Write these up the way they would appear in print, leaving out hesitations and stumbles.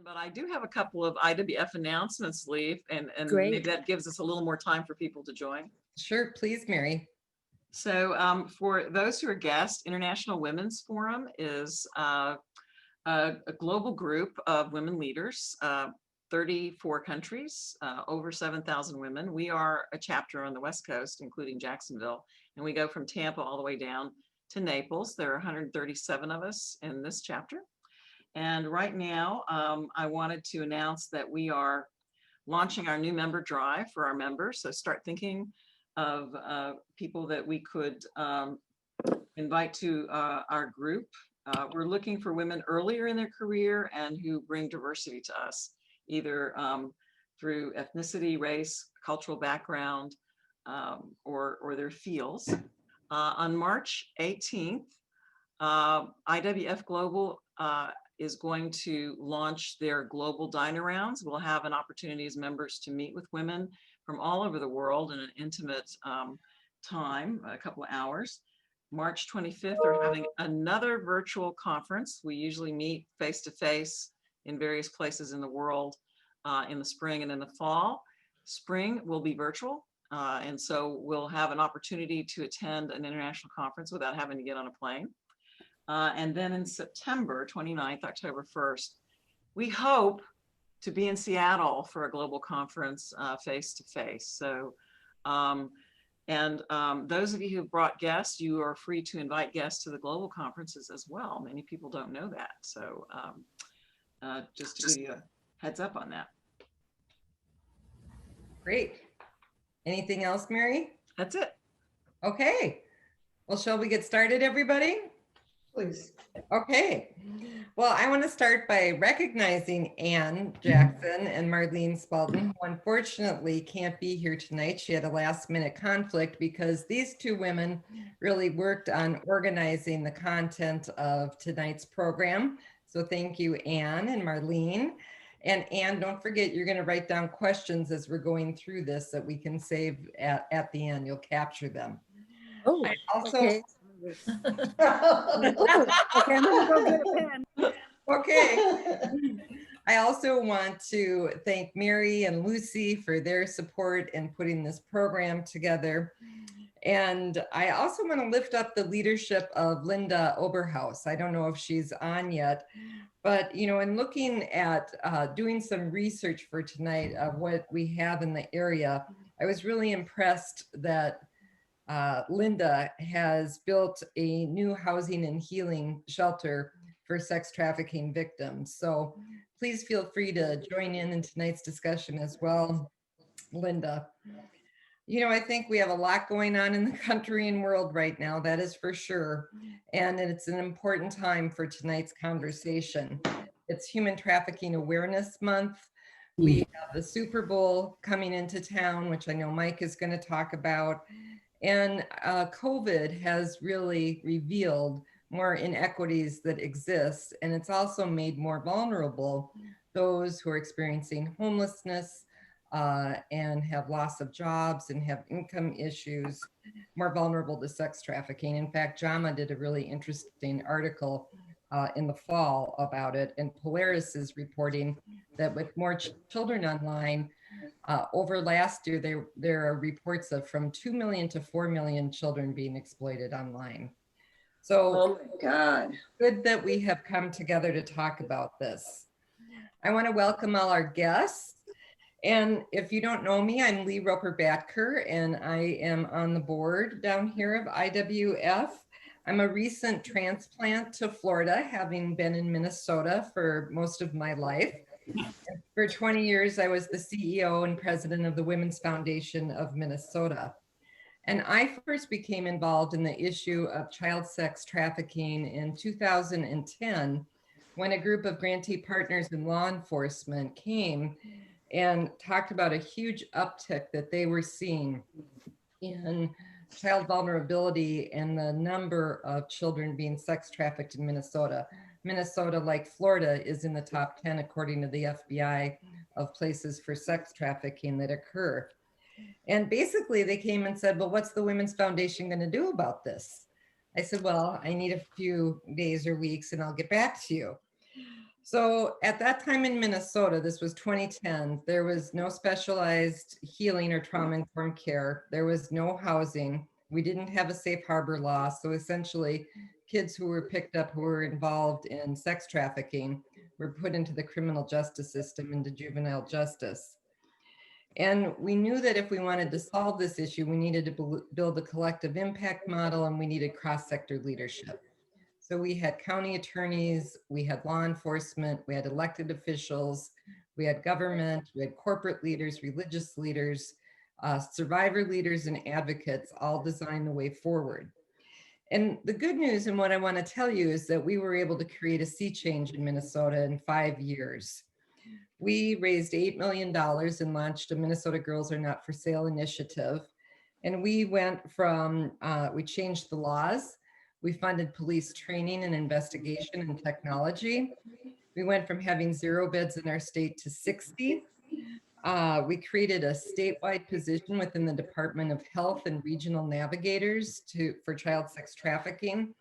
But I do have a couple of IWF announcements, Leaf, and maybe Great. that gives us a little more time for people to join. Sure, please, Mary. So for those who are guests, International Women's Forum is a global group of women leaders, 34 countries, over 7,000 women. We are a chapter on the West Coast, including Jacksonville, and we go from Tampa all the way down to Naples. There are 137 of us in this chapter. And right now, I wanted to announce that we are launching our new member drive for our members. So start thinking of people that we could invite to our group. We're looking for women earlier in their career and who bring diversity to us, either through ethnicity, race, cultural background, or their fields. On March 18th, IWF Global is going to launch their global dine arounds. We'll have an opportunity as members to meet with women from all over the world in an intimate time, a couple of hours. March 25th, we're having another virtual conference. We usually meet face-to-face in various places in the world in the spring and in the fall. Spring will be virtual, and so we'll have an opportunity to attend an international conference without having to get on a plane. And then in September 29th, October 1st, we hope to be in Seattle for a global conference face-to-face. So, those of you who've brought guests, you are free to invite guests to the global conferences as well. Many people don't know that. So just to give you a heads up on that. Great. Anything else, Mary? That's it. Okay. Well, shall we get started, everybody? Please. Okay. Well, I want to start by recognizing Ann Jackson and Marlene Spalding, who unfortunately can't be here tonight. She had a last minute conflict because these two women really worked on organizing the content of tonight's program. So thank you, Ann and Marlene. And Ann, don't forget, you're going to write down questions as we're going through this that we can save at the end. You'll capture them. Oh, I also, okay. Okay, I'm gonna go get a pen. okay. I also want to thank Mary and Lucy for their support in putting this program together. And I also want to lift up the leadership of Linda Oberhaus. I don't know if she's on yet, but in looking at doing some research for tonight of what we have in the area, I was really impressed that Linda has built a new housing and healing shelter for sex trafficking victims. So please feel free to join in tonight's discussion as well, Linda. I think we have a lot going on in the country and world right now, that is for sure. And it's an important time for tonight's conversation. It's Human Trafficking Awareness Month. We have the Super Bowl coming into town, which I know Mike is going to talk about. And COVID has really revealed more inequities that exist. And it's also made more vulnerable those who are experiencing homelessness and have loss of jobs and have income issues, more vulnerable to sex trafficking. In fact, JAMA did a really interesting article in the fall about it. And Polaris is reporting that with more children online, over last year, there are reports of from 2 million to 4 million children being exploited online. So, oh my God, good that we have come together to talk about this. I want to welcome all our guests. And if you don't know me, I'm Lee Roper-Batker, and I am on the board down here of IWF. I'm a recent transplant to Florida, having been in Minnesota for most of my life. For 20 years, I was the CEO and president of the Women's Foundation of Minnesota. And I first became involved in the issue of child sex trafficking in 2010, when a group of grantee partners in law enforcement came and talked about a huge uptick that they were seeing in child vulnerability and the number of children being sex trafficked in Minnesota. Minnesota, like Florida, is in the top 10, according to the FBI, of places for sex trafficking that occur. And basically they came and said, well, what's the Women's Foundation going to do about this? I said, well, I need a few days or weeks and I'll get back to you. So at that time in Minnesota, this was 2010, there was no specialized healing or trauma-informed care. There was no housing. We didn't have a safe harbor law. So essentially, kids who were picked up who were involved in sex trafficking were put into the criminal justice system, into juvenile justice. And we knew that if we wanted to solve this issue, we needed to build a collective impact model and we needed cross-sector leadership. So we had county attorneys, we had law enforcement, we had elected officials, we had government, we had corporate leaders, religious leaders, survivor leaders, and advocates all design the way forward. And the good news and what I want to tell you is that we were able to create a sea change in Minnesota in 5 years. We raised $8 million and launched a Minnesota Girls Are Not for Sale initiative. And we went from, we changed the laws. We funded police training and investigation and technology. We went from having 0 beds in our state to 60. We created a statewide position within the Department of Health and regional navigators for child sex trafficking.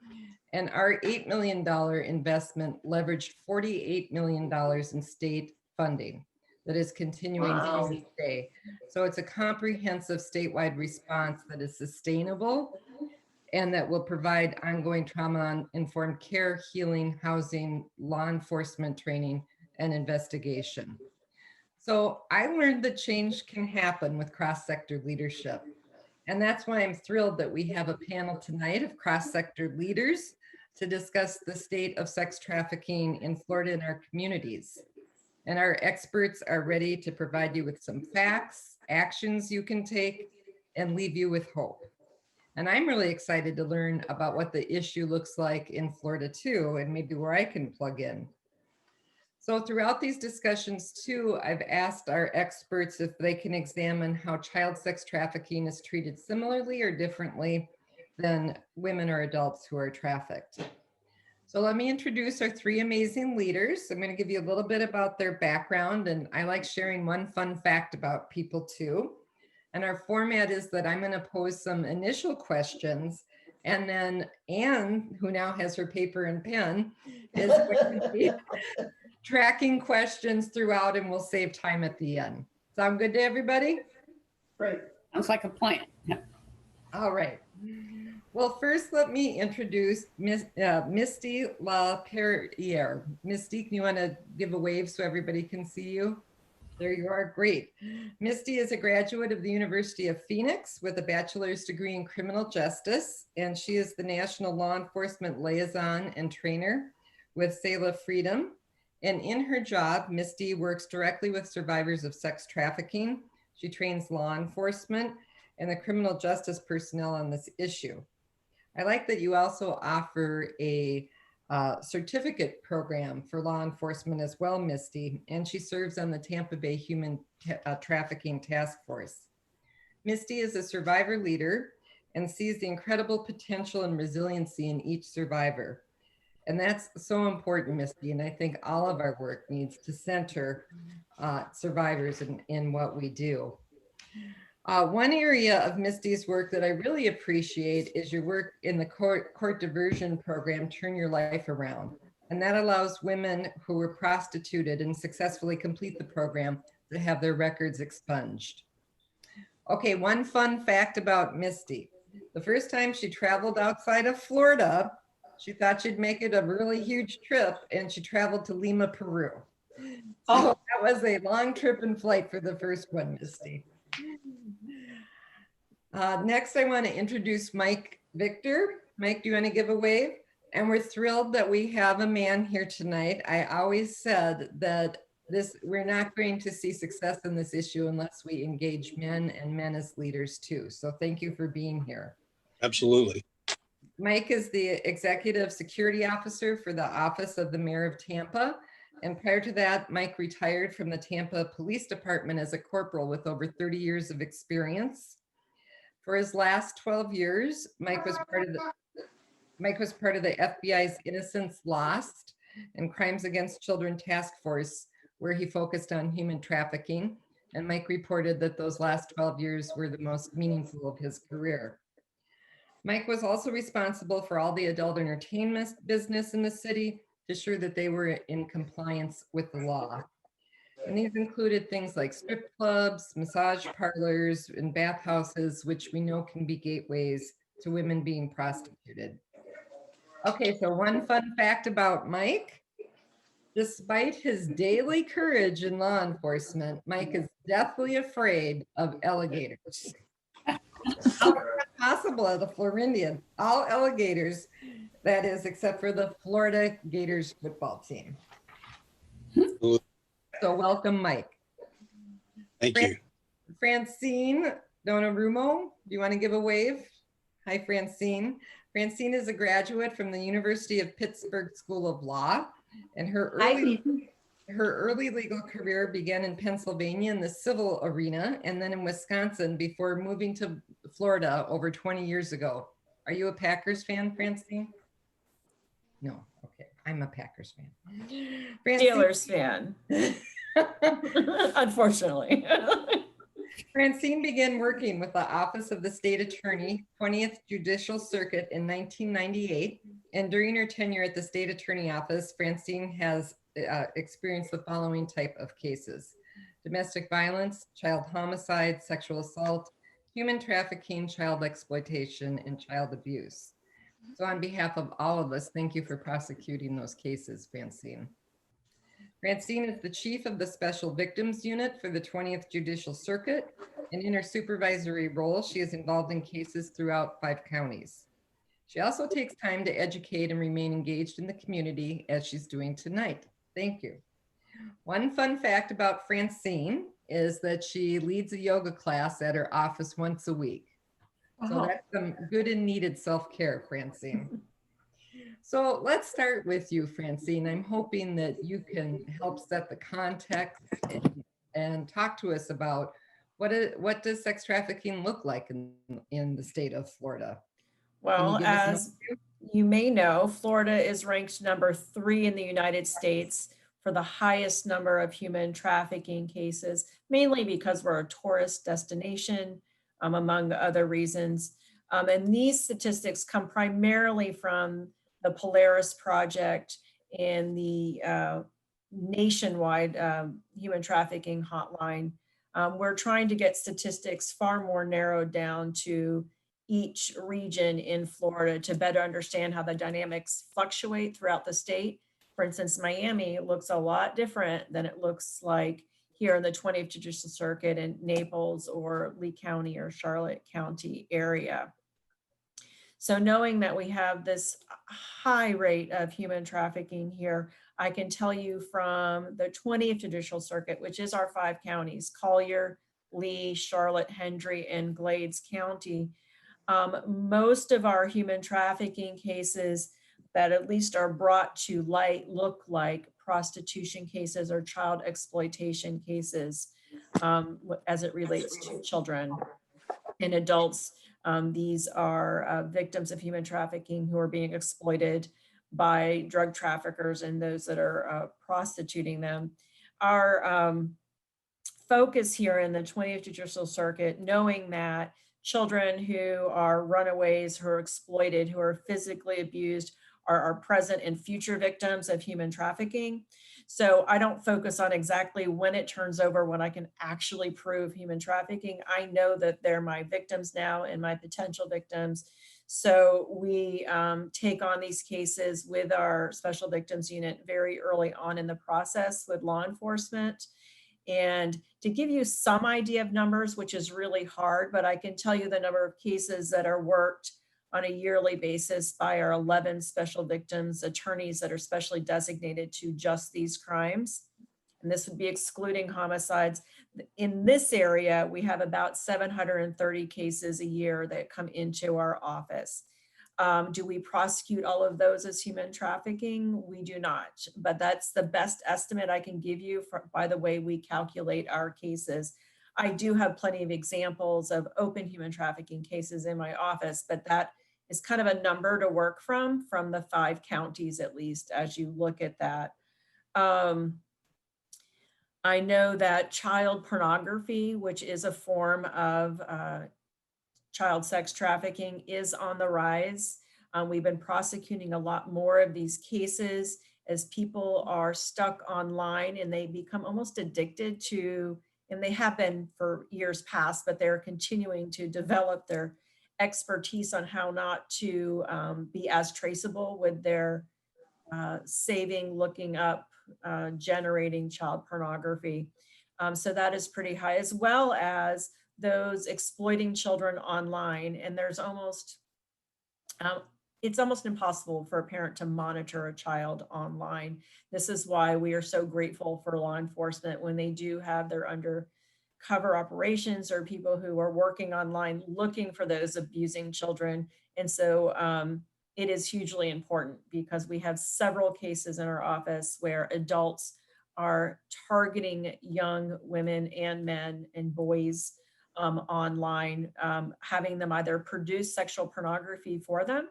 And our $8 million investment leveraged $48 million in state funding that is continuing to this day. So it's a comprehensive statewide response that is sustainable and that will provide ongoing trauma-informed care, healing, housing, law enforcement training, and investigation. So I learned that change can happen with cross-sector leadership. And that's why I'm thrilled that we have a panel tonight of cross-sector leaders to discuss the state of sex trafficking in Florida and our communities. And our experts are ready to provide you with some facts, actions you can take, and leave you with hope. And I'm really excited to learn about what the issue looks like in Florida too, and maybe where I can plug in. So throughout these discussions too, I've asked our experts if they can examine how child sex trafficking is treated similarly or differently than women or adults who are trafficked. So let me introduce our 3 amazing leaders. I'm going to give you a little bit about their background, and I like sharing one fun fact about people too. And our format is that I'm going to pose some initial questions, and then Anne, who now has her paper and pen, is going to be tracking questions throughout, and we'll save time at the end. Sound good to everybody? Great. Sounds like a plan. All right. Well, first, let me introduce Misty LaPerriere. Misty, can you want to give a wave so everybody can see you? There you are. Great. Misty is a graduate of the University of Phoenix with a bachelor's degree in criminal justice, and she is the National Law Enforcement Liaison and Trainer with Selah Freedom. And in her job, Misty works directly with survivors of sex trafficking. She trains law enforcement and the criminal justice personnel on this issue. I like that you also offer a certificate program for law enforcement as well, Misty, and she serves on the Tampa Bay Human Trafficking Task Force. Misty is a survivor leader and sees the incredible potential and resiliency in each survivor. And that's so important, Misty, and I think all of our work needs to center survivors in what we do. One area of Misty's work that I really appreciate is your work in the court diversion program, Turn Your Life Around. And that allows women who were prostituted and successfully complete the program to have their records expunged. Okay, one fun fact about Misty. The first time she traveled outside of Florida, she thought she'd make it a really huge trip, and she traveled to Lima, Peru. So that was a long trip and flight for the first one, Misty. Next, I want to introduce Mike Victor. Mike, do you want to give a wave? And we're thrilled that we have a man here tonight. I always said that we're not going to see success in this issue unless we engage men and men as leaders too. So thank you for being here. Absolutely. Mike is the Executive Security Officer for the Office of the Mayor of Tampa. And prior to that, Mike retired from the Tampa Police Department as a corporal with over 30 years of experience. For his last 12 years, Mike was part of the FBI's Innocence Lost and Crimes Against Children Task Force, where he focused on human trafficking. And Mike reported that those last 12 years were the most meaningful of his career. Mike was also responsible for all the adult entertainment business in the city, to ensure that they were in compliance with the law. And these included things like strip clubs, massage parlors, and bathhouses, which we know can be gateways to women being prostituted. Okay, so one fun fact about Mike. Despite his daily courage in law enforcement, Mike is deathly afraid of alligators. How is that possible as a Floridian? All alligators, that is, except for the Florida Gators football team. So welcome, Mike. Thank you. Francine Donnarummo, do you want to give a wave? Hi, Francine. Francine is a graduate from the University of Pittsburgh School of Law, and her early legal career began in Pennsylvania in the civil arena and then in Wisconsin before moving to Florida over 20 years ago. Are you a Packers fan, Francine? No. Okay. I'm a Packers fan. Steelers fan. Unfortunately. Francine began working with the Office of the State Attorney, 20th Judicial Circuit in 1998. And during her tenure at the State Attorney Office, Francine has experienced the following type of cases: domestic violence, child homicide, sexual assault, human trafficking, child exploitation, and child abuse. So on behalf of all of us, thank you for prosecuting those cases, Francine. Francine is the chief of the Special Victims Unit for the 20th Judicial Circuit, and in her supervisory role, she is involved in cases throughout 5 counties. She also takes time to educate and remain engaged in the community, as she's doing tonight. Thank you. One fun fact about Francine is that she leads a yoga class at her office once a week. So that's some good and needed self-care, Francine. So let's start with you, Francine. I'm hoping that you can help set the context and talk to us about what does sex trafficking look like in the state of Florida? Well, as you may know, Florida is ranked number 3 in the United States for the highest number of human trafficking cases, mainly because we're a tourist destination, among other reasons. And these statistics come primarily from the Polaris Project and the nationwide human trafficking hotline. We're trying to get statistics far more narrowed down to each region in Florida to better understand how the dynamics fluctuate throughout the state. For instance, Miami looks a lot different than it looks like here in the 20th Judicial Circuit in Naples or Lee County or Charlotte County area. So knowing that we have this high rate of human trafficking here, I can tell you from the 20th Judicial Circuit, which is our 5 counties, Collier, Lee, Charlotte, Hendry, and Glades County, most of our human trafficking cases that at least are brought to light look like prostitution cases or child exploitation cases as it relates to children and adults. These are victims of human trafficking who are being exploited by drug traffickers and those that are prostituting them. Our focus here in the 20th Judicial Circuit, knowing that children who are runaways, who are exploited, who are physically abused, are present and future victims of human trafficking. So I don't focus on exactly when it turns over, when I can actually prove human trafficking. I know that they're my victims now and my potential victims. So we take on these cases with our Special Victims Unit very early on in the process with law enforcement. And to give you some idea of numbers, which is really hard, but I can tell you the number of cases that are worked on a yearly basis by our 11 special victims attorneys that are specially designated to just these crimes. And this would be excluding homicides. In this area, we have about 730 cases a year that come into our office. Do we prosecute all of those as human trafficking? We do not, but that's the best estimate I can give you by the way we calculate our cases. I do have plenty of examples of open human trafficking cases in my office, but that is kind of a number to work from the 5 counties, at least, as you look at that. I know that child pornography, which is a form of child sex trafficking, is on the rise. We've been prosecuting a lot more of these cases, as people are stuck online and they become almost addicted to, and they have been for years past, but they're continuing to develop their expertise on how not to be as traceable with their saving, looking up, generating child pornography. So that is pretty high, as well as those exploiting children online. And there's almost, um, it's almost impossible for a parent to monitor a child online. This is why we are so grateful for law enforcement when they do have their undercover operations or people who are working online looking for those abusing children. And so it is hugely important because we have several cases in our office where adults are targeting young women and men and boys online, having them either produce sexual pornography for them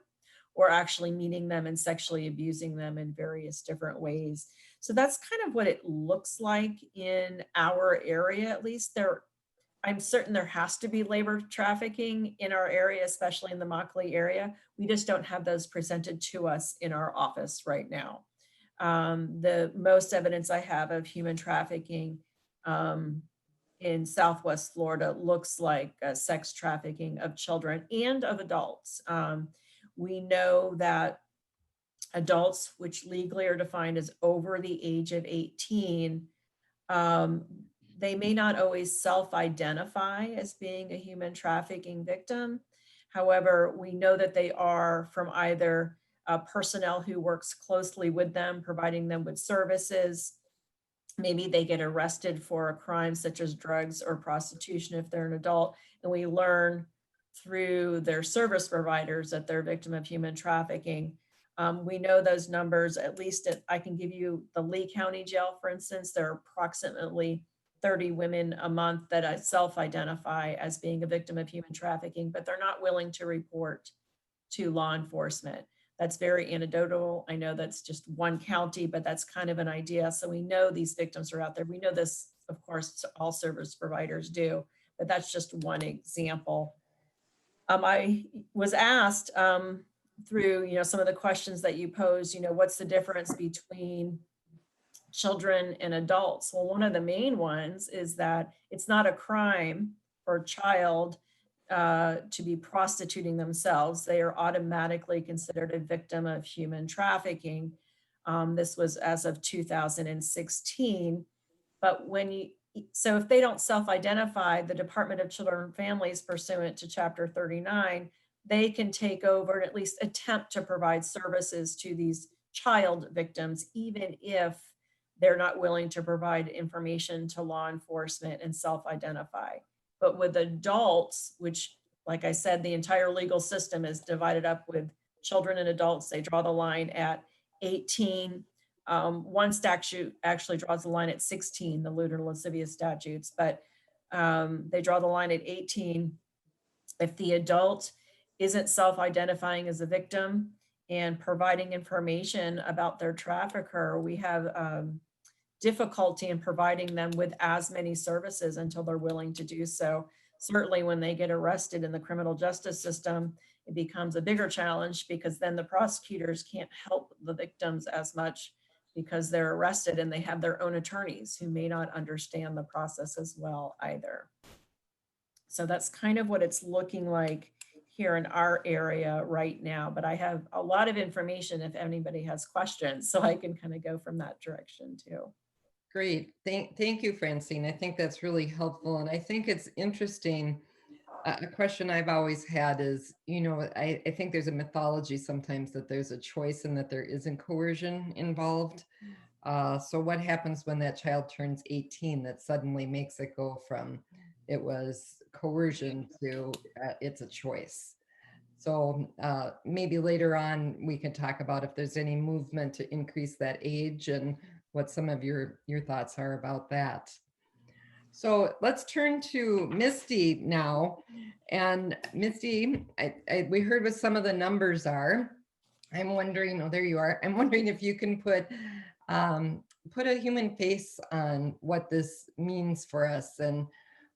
or actually meeting them and sexually abusing them in various different ways. So that's kind of what it looks like in our area, at least. I'm certain there has to be labor trafficking in our area, especially in the Immokalee area. We just don't have those presented to us in our office right now. The most evidence I have of human trafficking in Southwest Florida looks like sex trafficking of children and of adults. We know that adults, which legally are defined as over the age of 18, um, they may not always self-identify as being a human trafficking victim. However, we know that they are from either personnel who works closely with them, providing them with services. Maybe they get arrested for a crime such as drugs or prostitution if they're an adult, and we learn through their service providers that they're a victim of human trafficking. We know those numbers, at least I can give you the Lee County Jail, for instance. There are approximately 30 women a month that self-identify as being a victim of human trafficking, but they're not willing to report to law enforcement. That's very anecdotal. I know that's just one county, but that's kind of an idea. So we know these victims are out there. We know this, of course, all service providers do, but that's just one example. I was asked through, some of the questions that you posed, what's the difference between children and adults? Well, one of the main ones is that it's not a crime for a child to be prostituting themselves. They are automatically considered a victim of human trafficking. This was as of 2016. But so if they don't self-identify, the Department of Children and Families, pursuant to Chapter 39, they can take over and at least attempt to provide services to these child victims, even if they're not willing to provide information to law enforcement and self-identify. But with adults, which, like I said, the entire legal system is divided up with children and adults, they draw the line at 18. One statute actually draws the line at 16, the lewd and lascivious statutes, but they draw the line at 18. If the adult isn't self-identifying as a victim and providing information about their trafficker, we have difficulty in providing them with as many services until they're willing to do so. Certainly when they get arrested in the criminal justice system, it becomes a bigger challenge because then the prosecutors can't help the victims as much because they're arrested and they have their own attorneys who may not understand the process as well either. So that's kind of what it's looking like here in our area right now, but I have a lot of information if anybody has questions, so I can kind of go from that direction too. Great. Thank you, Francine. I think that's really helpful. And I think it's interesting. A question I've always had is, I think there's a mythology sometimes that there's a choice and that there isn't coercion involved. So what happens when that child turns 18 that suddenly makes it go from it was coercion to it's a choice? So maybe later on we can talk about if there's any movement to increase that age and what some of your thoughts are about that. So let's turn to Misty now. And Misty, we heard what some of the numbers are. I'm wondering, oh, there you are. I'm wondering if you can put a human face on what this means for us, and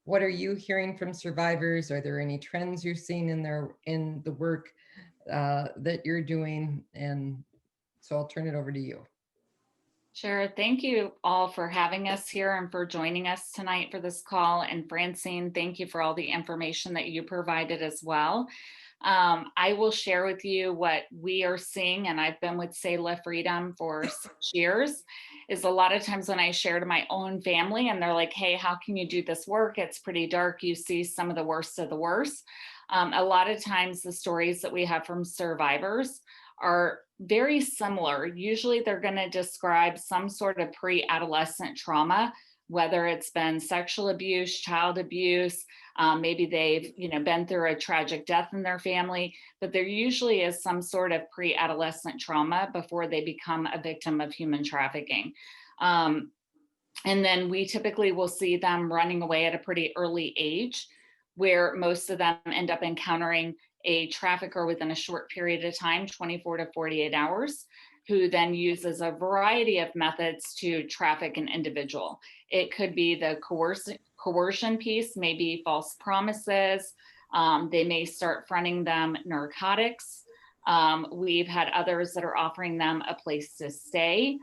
what are you hearing from survivors? Are there any trends you're seeing in the work that you're doing? And so I'll turn it over to you. Sure. Thank you all for having us here and for joining us tonight for this call. And Francine, thank you for all the information that you provided as well. I will share with you what we are seeing, and I've been with Selah Freedom for 6 years, is a lot of times when I share to my own family and they're like, hey, how can you do this work? It's pretty dark. You see some of the worst of the worst. A lot of times the stories that we have from survivors are very similar. Usually they're going to describe some sort of pre-adolescent trauma, whether it's been sexual abuse, child abuse, maybe they've been through a tragic death in their family, but there usually is some sort of pre-adolescent trauma before they become a victim of human trafficking. And then we typically will see them running away at a pretty early age, where most of them end up encountering a trafficker within a short period of time, 24 to 48 hours, who then uses a variety of methods to traffic an individual. It could be the coercion piece, maybe false promises. They may start fronting them narcotics. We've had others that are offering them a place to stay.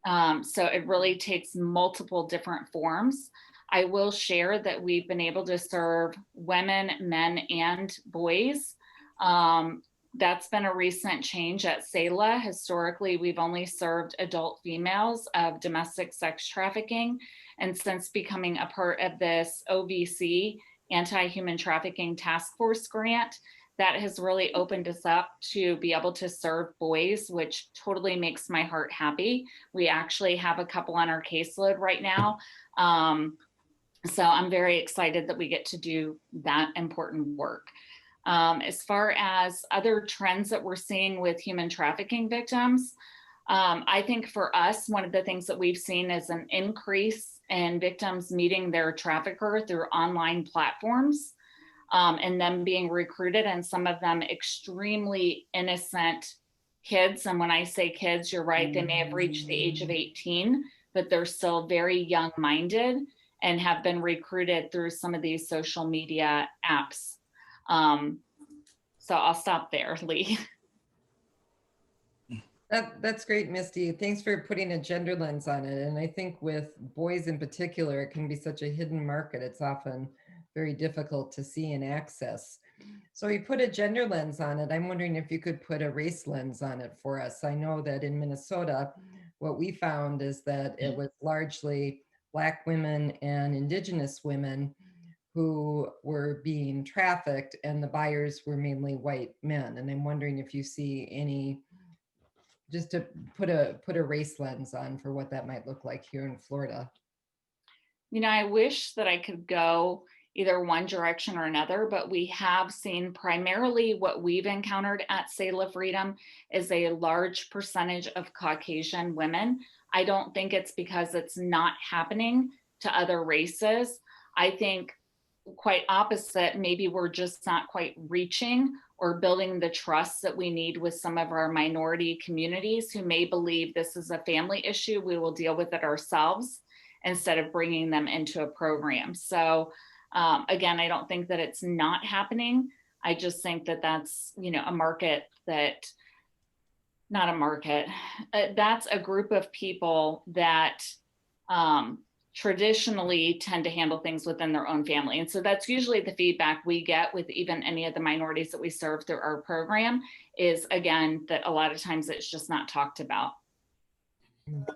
So it really takes multiple different forms. I will share that we've been able to serve women, men, and boys. That's been a recent change at Selah. Historically, we've only served adult females of domestic sex trafficking. And since becoming a part of this OVC, Anti-Human Trafficking Task Force grant, that has really opened us up to be able to serve boys, which totally makes my heart happy. We actually have a couple on our caseload right now. So I'm very excited that we get to do that important work. As far as other trends that we're seeing with human trafficking victims, I think for us, one of the things that we've seen is an increase in victims meeting their trafficker through online platforms, and them being recruited, and some of them extremely innocent kids. And when I say kids, you're right, they may have reached the age of 18, but they're still very young-minded and have been recruited through some of these social media apps. So I'll stop there, Lee. That's great, Misty. Thanks for putting a gender lens on it. And I think with boys in particular, it can be such a hidden market. It's often very difficult to see and access. So you put a gender lens on it. I'm wondering if you could put a race lens on it for us. I know that in Minnesota, what we found is that it was largely Black women and Indigenous women who were being trafficked, and the buyers were mainly white men. And I'm wondering if you see any, just to put a race lens on for what that might look like here in Florida. I wish that I could go either one direction or another, but we have seen primarily what we've encountered at Selah Freedom is a large percentage of Caucasian women. I don't think it's because it's not happening to other races. I think quite opposite, maybe we're just not quite reaching or building the trust that we need with some of our minority communities who may believe this is a family issue, we will deal with it ourselves instead of bringing them into a program. So again, I don't think that it's not happening. I just think that that's, a market that, not a market, that's a group of people that traditionally tend to handle things within their own family. And so that's usually the feedback we get with even any of the minorities that we serve through our program is, again, that a lot of times it's just not talked about.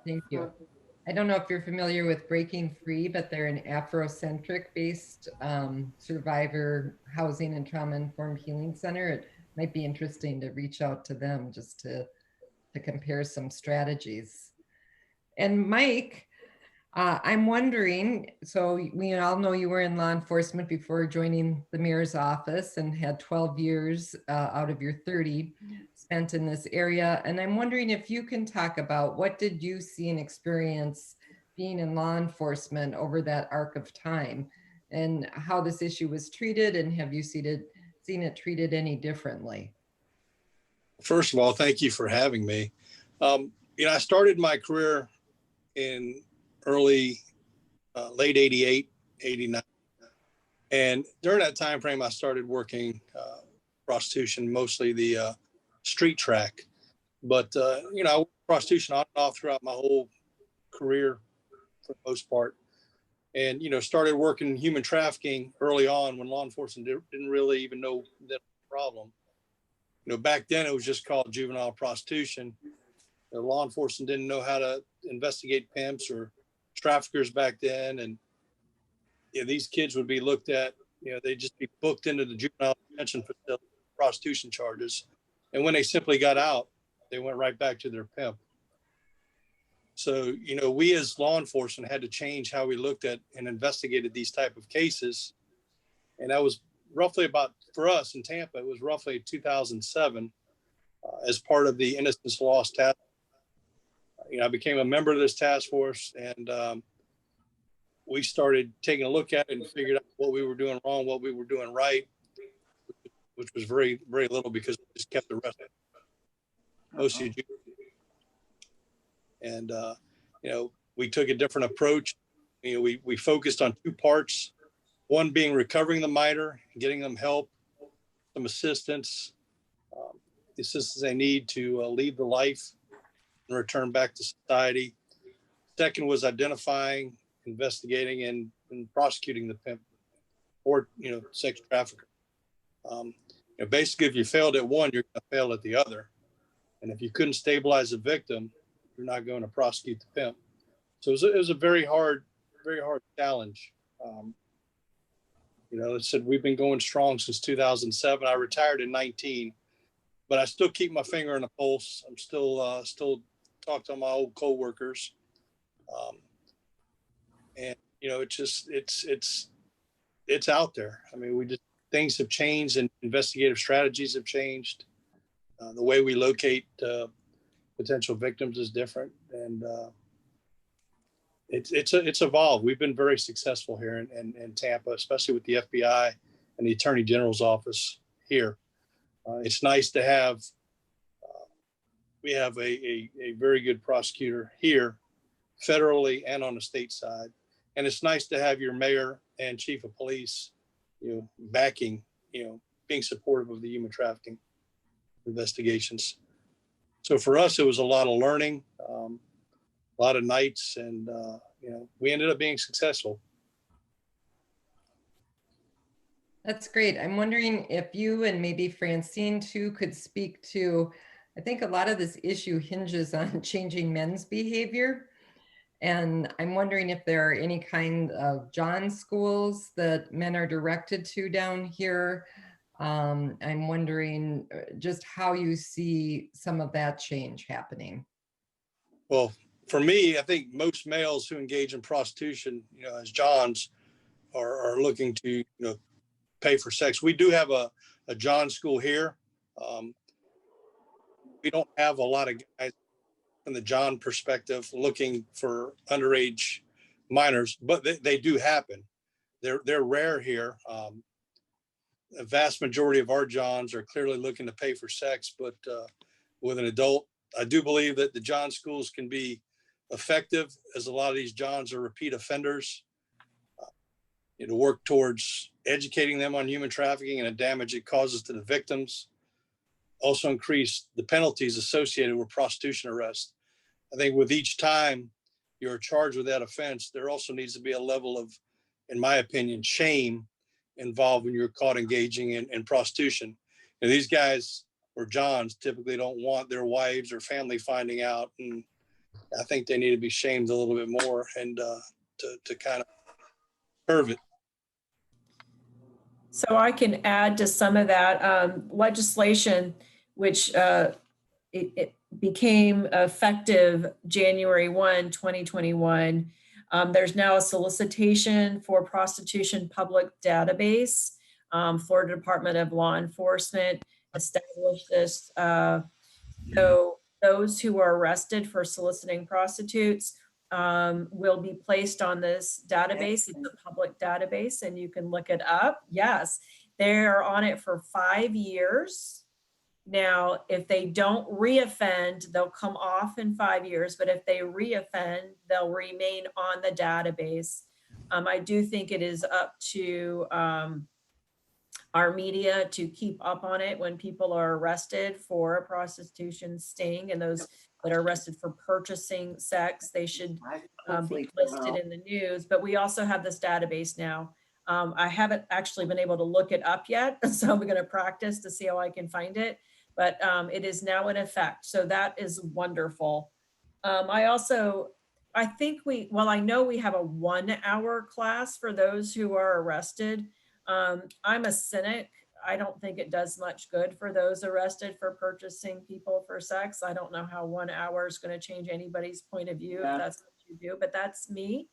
Thank you. I don't know if you're familiar with Breaking Free, but they're an Afrocentric based survivor housing and trauma informed healing center. It might be interesting to reach out to them just to compare some strategies. And Mike, I'm wondering, so we all know you were in law enforcement before joining the mayor's office and had 12 years out of your 30 spent in this area. And I'm wondering if you can talk about what did you see and experience being in law enforcement over that arc of time and how this issue was treated, and have you seen it treated any differently? First of all, thank you for having me. I started my career in late 88, 89. And during that time frame, I started working prostitution, mostly the street track. But, I worked prostitution on and off throughout my whole career for the most part. And, started working human trafficking early on when law enforcement didn't really even know that problem. Back then it was just called juvenile prostitution. The law enforcement didn't know how to investigate pimps or traffickers back then. And these kids would be looked at, they'd just be booked into the juvenile detention facility, prostitution charges. And when they simply got out, they went right back to their pimp. So, we as law enforcement had to change how we looked at and investigated these type of cases. And that was roughly about, for us in Tampa, it was roughly 2007 as part of the Innocence Lost Task. I became a member of this task force, and we started taking a look at it and figured out what we were doing wrong, what we were doing right, which was very, very little because we just kept arresting most of you. And, we took a different approach. We focused on two parts, one being recovering the minor, getting them help, some assistance, the assistance they need to leave the life and return back to society. Second was identifying, investigating, and prosecuting the pimp or, sex trafficker. Basically, if you failed at one, you're going to fail at the other. And if you couldn't stabilize the victim, you're not going to prosecute the pimp. So it was a very hard challenge. I said, we've been going strong since 2007. I retired in 19, but I still keep my finger on the pulse. I'm still talk to my old coworkers. And, it's out there. I mean, things have changed and investigative strategies have changed. The way we locate potential victims is different. And it's evolved. We've been very successful here in Tampa, especially with the FBI and the Attorney General's office here. It's nice to have, we have a very good prosecutor here, federally and on the state side. And it's nice to have your mayor and chief of police, backing, being supportive of the human trafficking investigations. So for us, it was a lot of learning, a lot of nights, and, we ended up being successful. That's great. I'm wondering if you and maybe Francine too could speak to, I think a lot of this issue hinges on changing men's behavior. And I'm wondering if there are any kind of John schools that men are directed to down here. I'm wondering just how you see some of that change happening. Well, for me, I think most males who engage in prostitution, as Johns, are looking to, pay for sex. We do have a John school here. We don't have a lot of guys from the John perspective looking for underage minors, but they do happen. They're rare here. A vast majority of our Johns are clearly looking to pay for sex, but with an adult, I do believe that the John schools can be effective, as a lot of these Johns are repeat offenders. To work towards educating them on human trafficking and the damage it causes to the victims. Also increase the penalties associated with prostitution arrest. I think with each time you're charged with that offense, there also needs to be a level of, in my opinion, shame involved when you're caught engaging in prostitution. And these guys or Johns typically don't want their wives or family finding out. And I think they need to be shamed a little bit more and to kind of curb it. So I can add to some of that legislation, which it became effective January 1, 2021. There's now a solicitation for prostitution public database. Florida Department of Law Enforcement established this. So those who are arrested for soliciting prostitutes will be placed on this database. It's a public database and you can look it up. Yes, they're on it for 5 years. Now, if they don't reoffend, they'll come off in 5 years, but if they reoffend, they'll remain on the database. I do think it is up to our media to keep up on it when people are arrested for a prostitution sting and those that are arrested for purchasing sex. They should be Hopefully listed tomorrow. in the news, but we also have this database now. I haven't actually been able to look it up yet, so I'm going to practice to see how I can find it, but it is now in effect. So that is wonderful. I think I know we have a 1 hour class for those who are arrested. I'm a cynic. I don't think it does much good for those arrested for purchasing people for sex. I don't know how 1 hour is going to change anybody's point of view Yeah. if that's what you do, but that's me.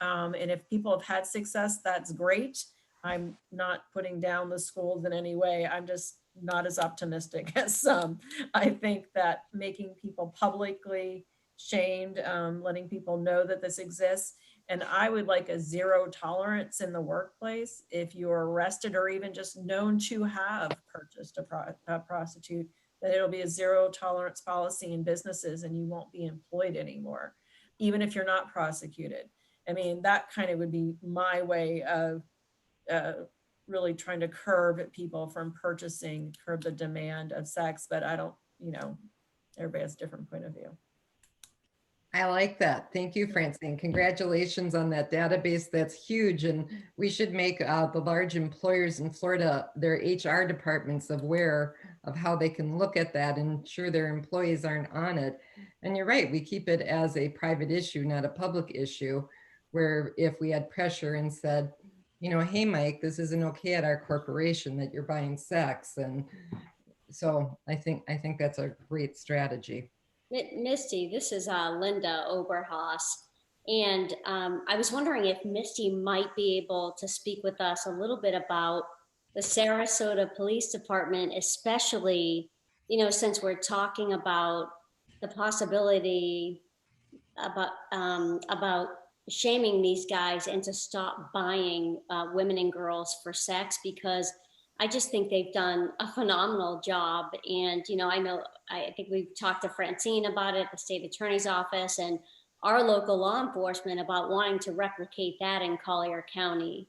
And if people have had success, that's great. I'm not putting down the schools in any way. I'm just not as optimistic as some. I think that making people publicly shamed, letting people know that this exists. And I would like a zero tolerance in the workplace. If you're arrested or even just known to have purchased a prostitute, that it'll be a zero tolerance policy in businesses and you won't be employed anymore, even if you're not prosecuted. I mean, that kind of would be my way of really trying to curb people from purchasing, curb the demand of sex. But I don't, everybody has a different point of view. I like that. Thank you, Francine. Congratulations on that database. That's huge. And we should make the large employers in Florida, their HR departments, aware of how they can look at that and ensure their employees aren't on it. And you're right, we keep it as a private issue, not a public issue, where if we had pressure and said, hey, Mike, this isn't okay at our corporation that you're buying sex. And so I think that's a great strategy. Misty, this is Linda Oberhaus. And I was wondering if Misty might be able to speak with us a little bit about the Sarasota Police Department, especially, since we're talking about the possibility about shaming these guys and to stop buying women and girls for sex, because I just think they've done a phenomenal job. And, I think we've talked to Francine about it, the state attorney's office, and our local law enforcement about wanting to replicate that in Collier County.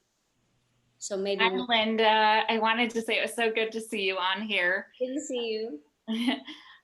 So maybe. I'm Linda. I wanted to say it was so good to see you on here. Good to see you.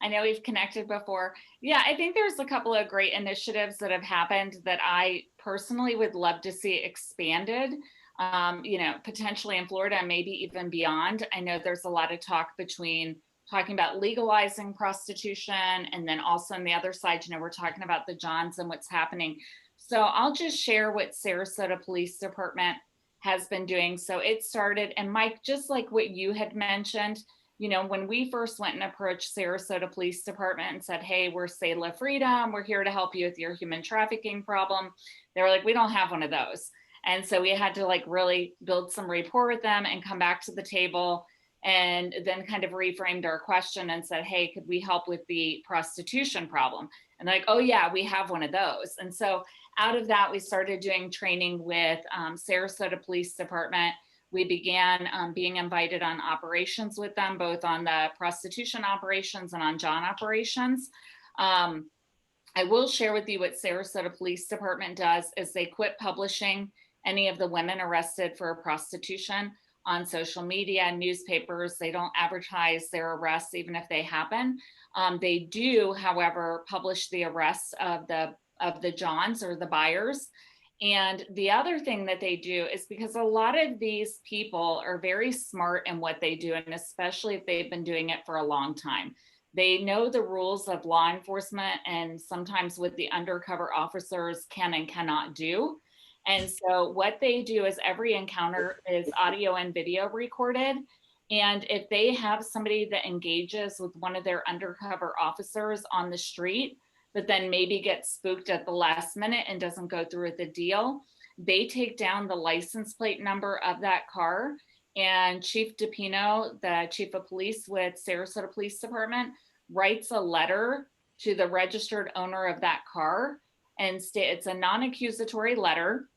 I know we've connected before. Yeah, I think there's a couple of great initiatives that have happened that I personally would love to see expanded, potentially in Florida, maybe even beyond. I know there's a lot of talk between talking about legalizing prostitution and then also on the other side, we're talking about the Johns and what's happening. So I'll just share what Sarasota Police Department has been doing. So it started, and Mike, just like what you had mentioned, when we first went and approached Sarasota Police Department and said, hey, we're Selah Freedom, we're here to help you with your human trafficking problem, they were like, we don't have one of those. And so we had to really build some rapport with them and come back to the table, and then kind of reframed our question and said, hey, could we help with the prostitution problem? And they're like, oh yeah, we have one of those. And so out of that, we started doing training with Sarasota Police Department. We began being invited on operations with them, both on the prostitution operations and on John operations. I will share with you what Sarasota Police Department does is they quit publishing any of the women arrested for prostitution on social media and newspapers. They don't advertise their arrests, even if they happen. They do, however, publish the arrests of the Johns or the buyers. And the other thing that they do is, because a lot of these people are very smart in what they do, and especially if they've been doing it for a long time, they know the rules of law enforcement and sometimes what the undercover officers can and cannot do. And so what they do is every encounter is audio and video recorded. And if they have somebody that engages with one of their undercover officers on the street, but then maybe gets spooked at the last minute and doesn't go through with the deal, they take down the license plate number of that car. And Chief DePino, the chief of police with Sarasota Police Department, writes a letter to the registered owner of that car. And it's a non-accusatory letter,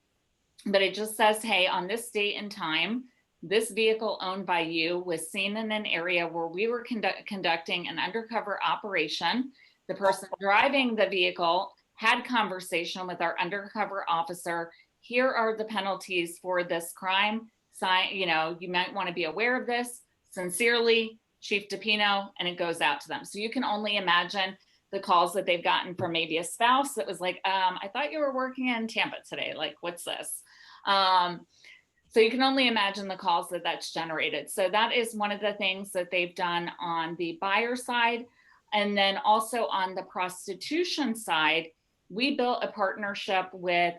but it just says, hey, on this date and time, this vehicle owned by you was seen in an area where we were conducting an undercover operation. The person driving the vehicle had conversation with our undercover officer. Here are the penalties for this crime. You might want to be aware of this. Sincerely, Chief DePino, and it goes out to them. So you can only imagine the calls that they've gotten from maybe a spouse that was like, I thought you were working in Tampa today. Like, what's this? So you can only imagine the calls that that's generated. So that is one of the things that they've done on the buyer side. And then also on the prostitution side, we built a partnership with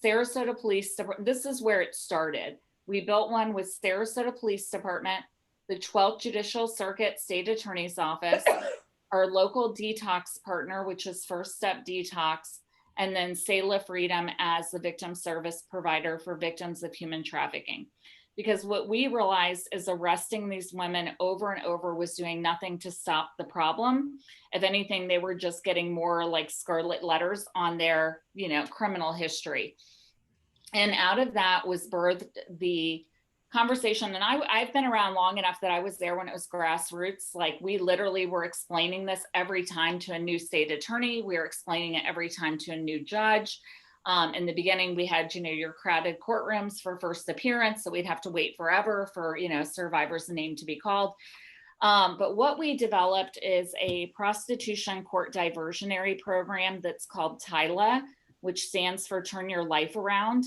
Sarasota Police Department. This is where it started. We built one with Sarasota Police Department, the 12th Judicial Circuit State Attorney's Office, our local detox partner, which is First Step Detox, and then Selah Freedom as the victim service provider for victims of human trafficking. Because what we realized is arresting these women over and over was doing nothing to stop the problem. If anything, they were just getting more like scarlet letters on their, criminal history. And out of that was birthed the conversation. And I've been around long enough that I was there when it was grassroots. Like, we literally were explaining this every time to a new state attorney. We were explaining it every time to a new judge. In the beginning, we had, your crowded courtrooms for first appearance. So we'd have to wait forever for, survivor's name to be called. But what we developed is a prostitution court diversionary program that's called TILA, which stands for Turn Your Life Around.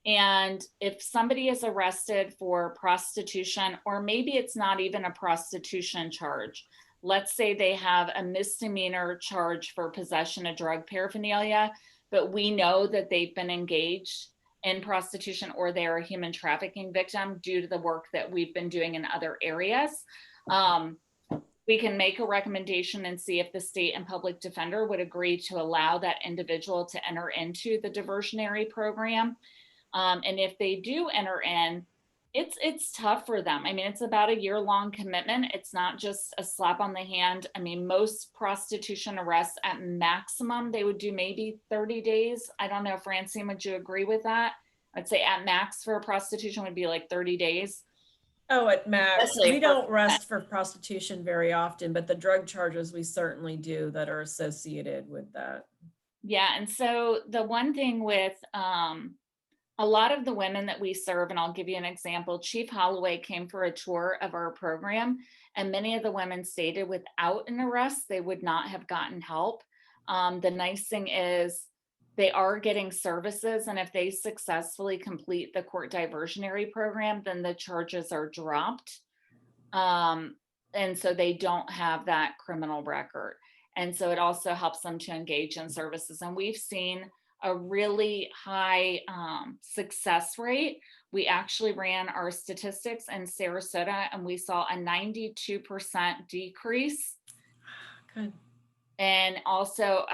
And if somebody is arrested for prostitution, or maybe it's not even a prostitution charge, let's say they have a misdemeanor charge for possession of drug paraphernalia, but we know that they've been engaged in prostitution or they're a human trafficking victim due to the work that we've been doing in other areas. We can make a recommendation and see if the state and public defender would agree to allow that individual to enter into the diversionary program. And if they do enter in, it's tough for them. I mean, it's about a year-long commitment. It's not just a slap on the hand. I mean, most prostitution arrests at maximum, they would do maybe 30 days. I don't know, Francine, would you agree with that? I'd say at max for prostitution would be like 30 days. Oh, at max. Especially We don't arrest for prostitution very often, but the drug charges we certainly do that are associated with that. Yeah, and so the one thing with a lot of the women that we serve, and I'll give you an example, Chief Holloway came for a tour of our program, and many of the women stated without an arrest, they would not have gotten help. The nice thing is they are getting services, and if they successfully complete the court diversionary program, then the charges are dropped. And so they don't have that criminal record. And so it also helps them to engage in services. And we've seen a really high success rate. We actually ran our statistics in Sarasota and we saw a 92% decrease. Good. And also,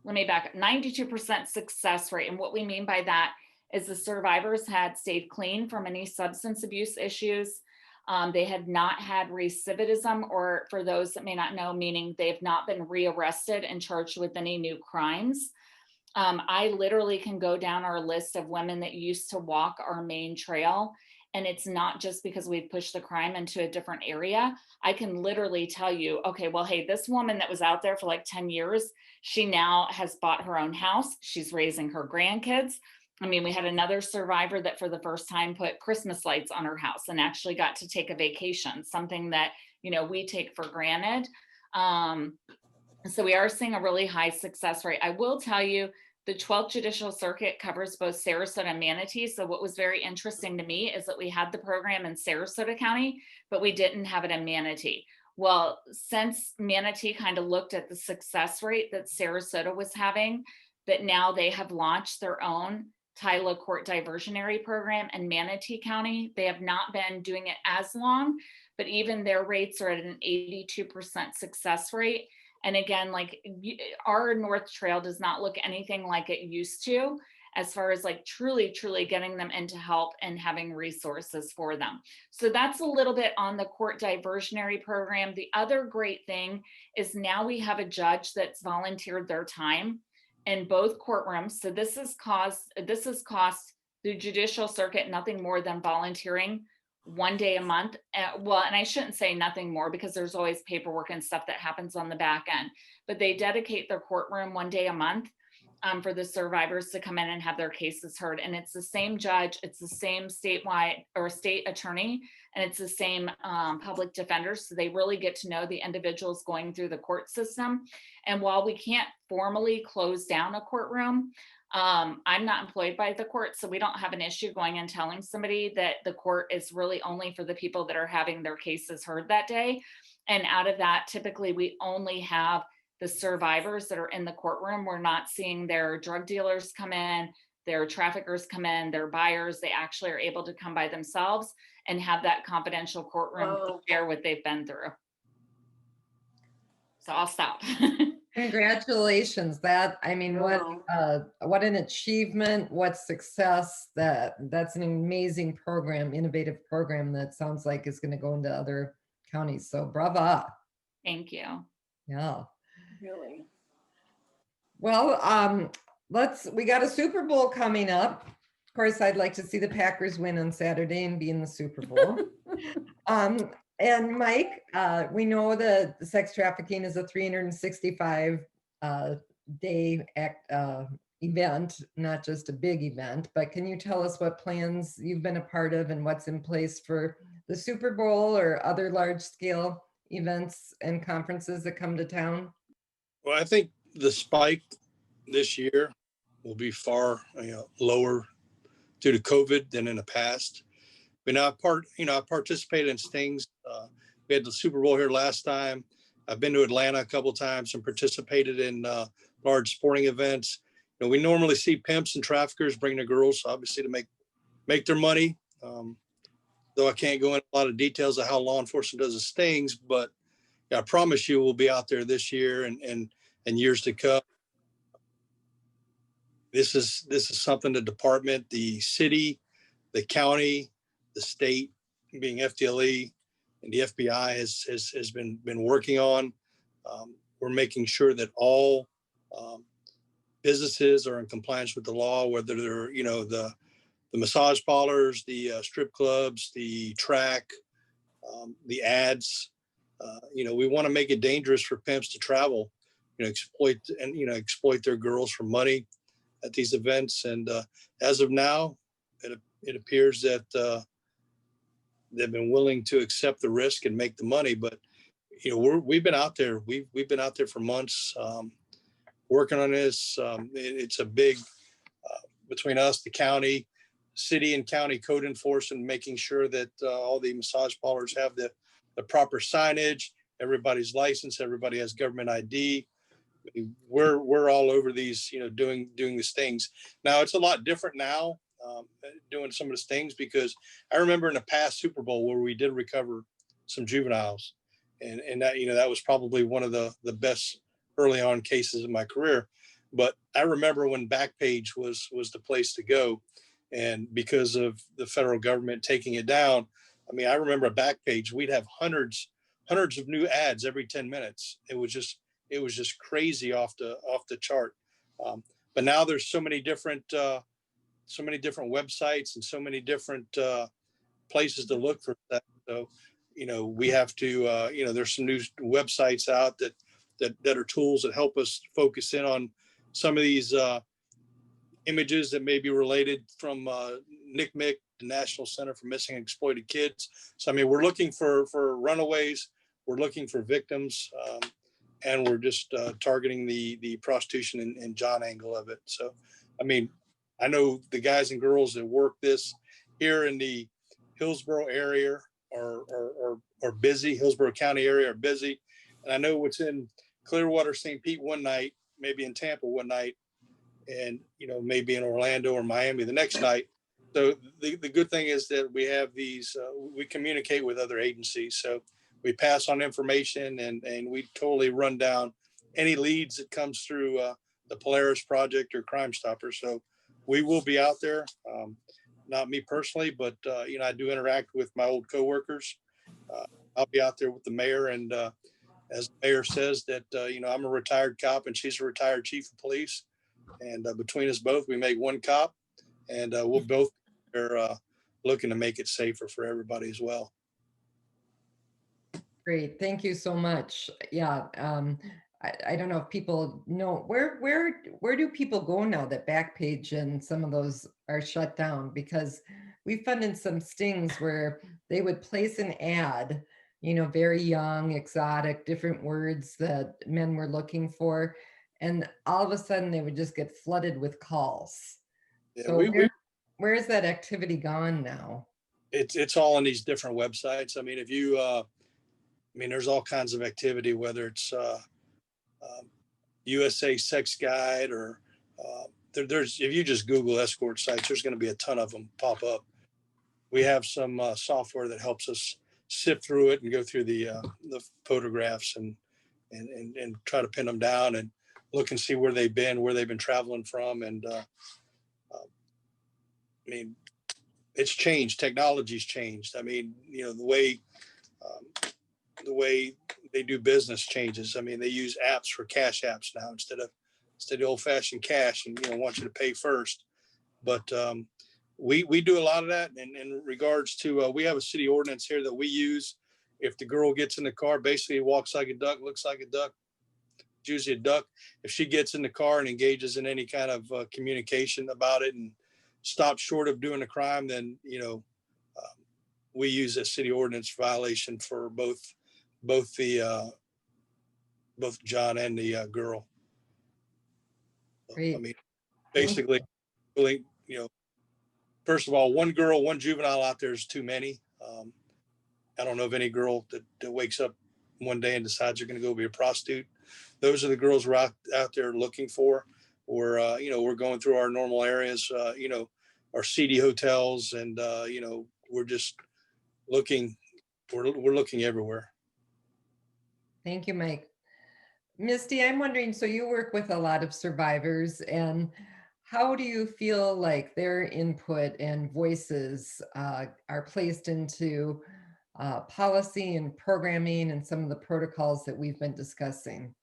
let me back up, 92% success rate. And what we mean by that is the survivors had stayed clean from any substance abuse issues. They had not had recidivism, or for those that may not know, meaning they've not been rearrested and charged with any new crimes. I literally can go down our list of women that used to walk our main trail. And it's not just because we've pushed the crime into a different area. I can literally tell you, okay, well, hey, this woman that was out there for like 10 years, she now has bought her own house. She's raising her grandkids. I mean, we had another survivor that for the first time put Christmas lights on her house and actually got to take a vacation, something that, we take for granted. So we are seeing a really high success rate. I will tell you, the 12th Judicial Circuit covers both Sarasota and Manatee. So what was very interesting to me is that we had the program in Sarasota County, but we didn't have it in Manatee. Well, since Manatee kind of looked at the success rate that Sarasota was having, that now they have launched their own TILA court diversionary program in Manatee County. They have not been doing it as long, but even their rates are at an 82% success rate. And again, like our North Trail does not look anything like it used to, as far as like truly getting them into help and having resources for them. So that's a little bit on the court diversionary program. The other great thing is now we have a judge that's volunteered their time in both courtrooms. So this has cost the Judicial Circuit nothing more than volunteering one day a month. Well, and I shouldn't say nothing more because there's always paperwork and stuff that happens on the back end, but they dedicate their courtroom one day a month. for the survivors to come in and have their cases heard. And it's the same judge, it's the same statewide or state attorney, and it's the same public defenders. So they really get to know the individuals going through the court system. And while we can't formally close down a courtroom, I'm not employed by the court, so we don't have an issue going and telling somebody that the court is really only for the people that are having their cases heard that day. And out of that, typically we only have the survivors that are in the courtroom. We're not seeing their drug dealers come in, their traffickers come in, their buyers. They actually are able to come by themselves and have that confidential courtroom to share what they've been through. So I'll stop. Congratulations. That, I mean, what an achievement, what success. That's an amazing program, innovative program that sounds like is going to go into other counties. So brava. Thank you. Yeah. Really? Well, we got a Super Bowl coming up. Of course, I'd like to see the Packers win on Saturday and be in the Super Bowl. And Mike, we know that sex trafficking is a 365 day event, not just a big event, but can you tell us what plans you've been a part of and what's in place for the Super Bowl or other large scale events and conferences that come to town? Well, I think the spike this year will be far lower due to COVID than in the past. But now I participated in things. We had the Super Bowl here last time. I've been to Atlanta a couple of times and participated in large sporting events. We normally see pimps and traffickers bring their girls, obviously, to make their money. Though I can't go into a lot of details of how law enforcement does its things, but I promise you we'll be out there this year and years to come. This is something the department, the city, the county, the state, being FDLE, and the FBI has been working on. We're making sure that all businesses are in compliance with the law, whether they're the massage parlors, the strip clubs, the track, the ads. We want to make it dangerous for pimps to travel, exploit their girls for money at these events. And as of now, it appears that they've been willing to accept the risk and make the money. But we've been out there. We've been out there for months working on this. It's a big between us, the county, city and county code enforcement, making sure that all the massage parlors have the proper signage, everybody's licensed, everybody has government ID. We're all over these, doing these things. Now it's a lot different now, doing some of these things, because I remember in the past Super Bowl where we did recover some juveniles, and that that was probably one of the best early on cases in my career. But I remember when Backpage was the place to go, and because of the federal government taking it down, I remember a Backpage, we'd have hundreds of new ads every 10 minutes. It was just crazy off the chart. But now there's so many different websites and so many different places to look for that. So, we have to, there's some new websites out that are tools that help us focus in on some of these images that may be related from NCMEC, the National Center for Missing and Exploited Kids. So, we're looking for runaways, we're looking for victims, and we're just targeting the prostitution and John angle of it. So, I know the guys and girls that work this here in the Hillsborough area are busy. Hillsborough County area are busy. And I know what's in Clearwater, St. Pete one night, maybe in Tampa one night, and maybe in Orlando or Miami the next night. So the good thing is that we have these, we communicate with other agencies. So we pass on information and we totally run down any leads that comes through the Polaris Project or Crime Stopper. So we will be out there, not me personally, but I do interact with my old coworkers. I'll be out there with the mayor, and as the mayor says that I'm a retired cop and she's a retired chief of police, and between us both we make one cop, and we'll both are looking to make it safer for everybody as well. Great, thank you so much. Yeah, I don't know if people know where do people go now that Backpage and some of those are shut down? Because we funded some stings where they would place an ad, you know, very young, exotic, different words that men were looking for. And all of a sudden they would just get flooded with calls. Yeah, So where is that activity gone now? it's all on these different websites. I mean, if you, I mean, there's all kinds of activity, whether it's USA Sex Guide or there's, if you just Google escort sites, there's going to be a ton of them pop up. We have some software that helps us sift through it and go through the photographs and try to pin them down and look and see where they've been traveling from. And I mean, it's changed. Technology's changed. I mean, you know, the way they do business changes. I mean, they use apps for cash apps now instead of old fashioned cash, and, you know, want you to pay first. But we do a lot of that in regards to, we have a city ordinance here that we use. If the girl gets in the car, basically walks like a duck, looks like a duck, it's usually a duck. If she gets in the car and engages in any kind of communication about it and stops short of doing a crime, then, you know, we use a city ordinance violation for both John and the girl. Great. I mean, basically, really, you know, first of all, one girl, one juvenile out there is too many. I don't know of any girl that wakes up one day and decides you're going to go be a prostitute. Those are the girls we're out there looking for. Or, you know, we're going through our normal areas, you know, our seedy hotels, and, you know, we're just looking, we're looking everywhere. Thank you, Mike. Misty, I'm wondering, so you work with a lot of survivors, and how do you feel like their input and voices are placed into policy and programming and some of the protocols that we've been discussing?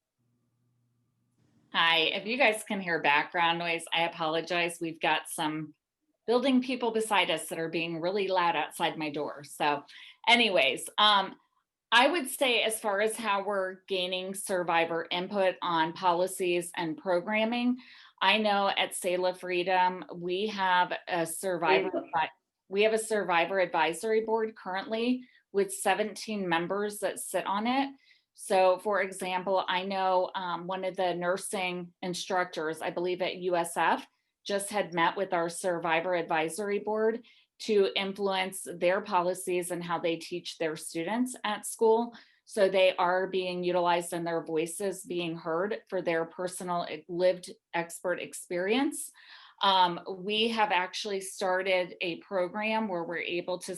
Hi, if you guys can hear background noise, I apologize. We've got some building people beside us that are being really loud outside my door. So anyways, I would say as far as how we're gaining survivor input on policies and programming, I know at Selah Freedom, we have a survivor advisory board currently with 17 members that sit on it. So for example, I know one of the nursing instructors, I believe at USF, just had met with our survivor advisory board to influence their policies and how they teach their students at school. So they are being utilized and their voices being heard for their personal lived expert experience. We have actually started a program where we're able to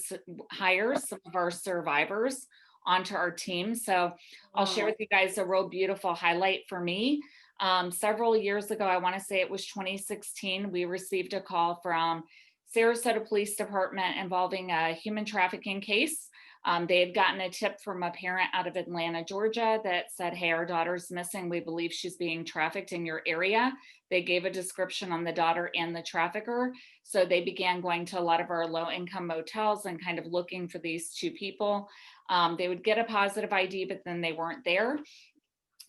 hire some of our survivors onto our team. So I'll share with you guys a real beautiful highlight for me. Several years ago, I want to say it was 2016, we received a call from Sarasota Police Department involving a human trafficking case. They had gotten a tip from a parent out of Atlanta, Georgia that said, hey, our daughter's missing. We believe she's being trafficked in your area. They gave a description on the daughter and the trafficker. So they began going to a lot of our low-income motels and kind of looking for these two people. They would get a positive ID, but then they weren't there.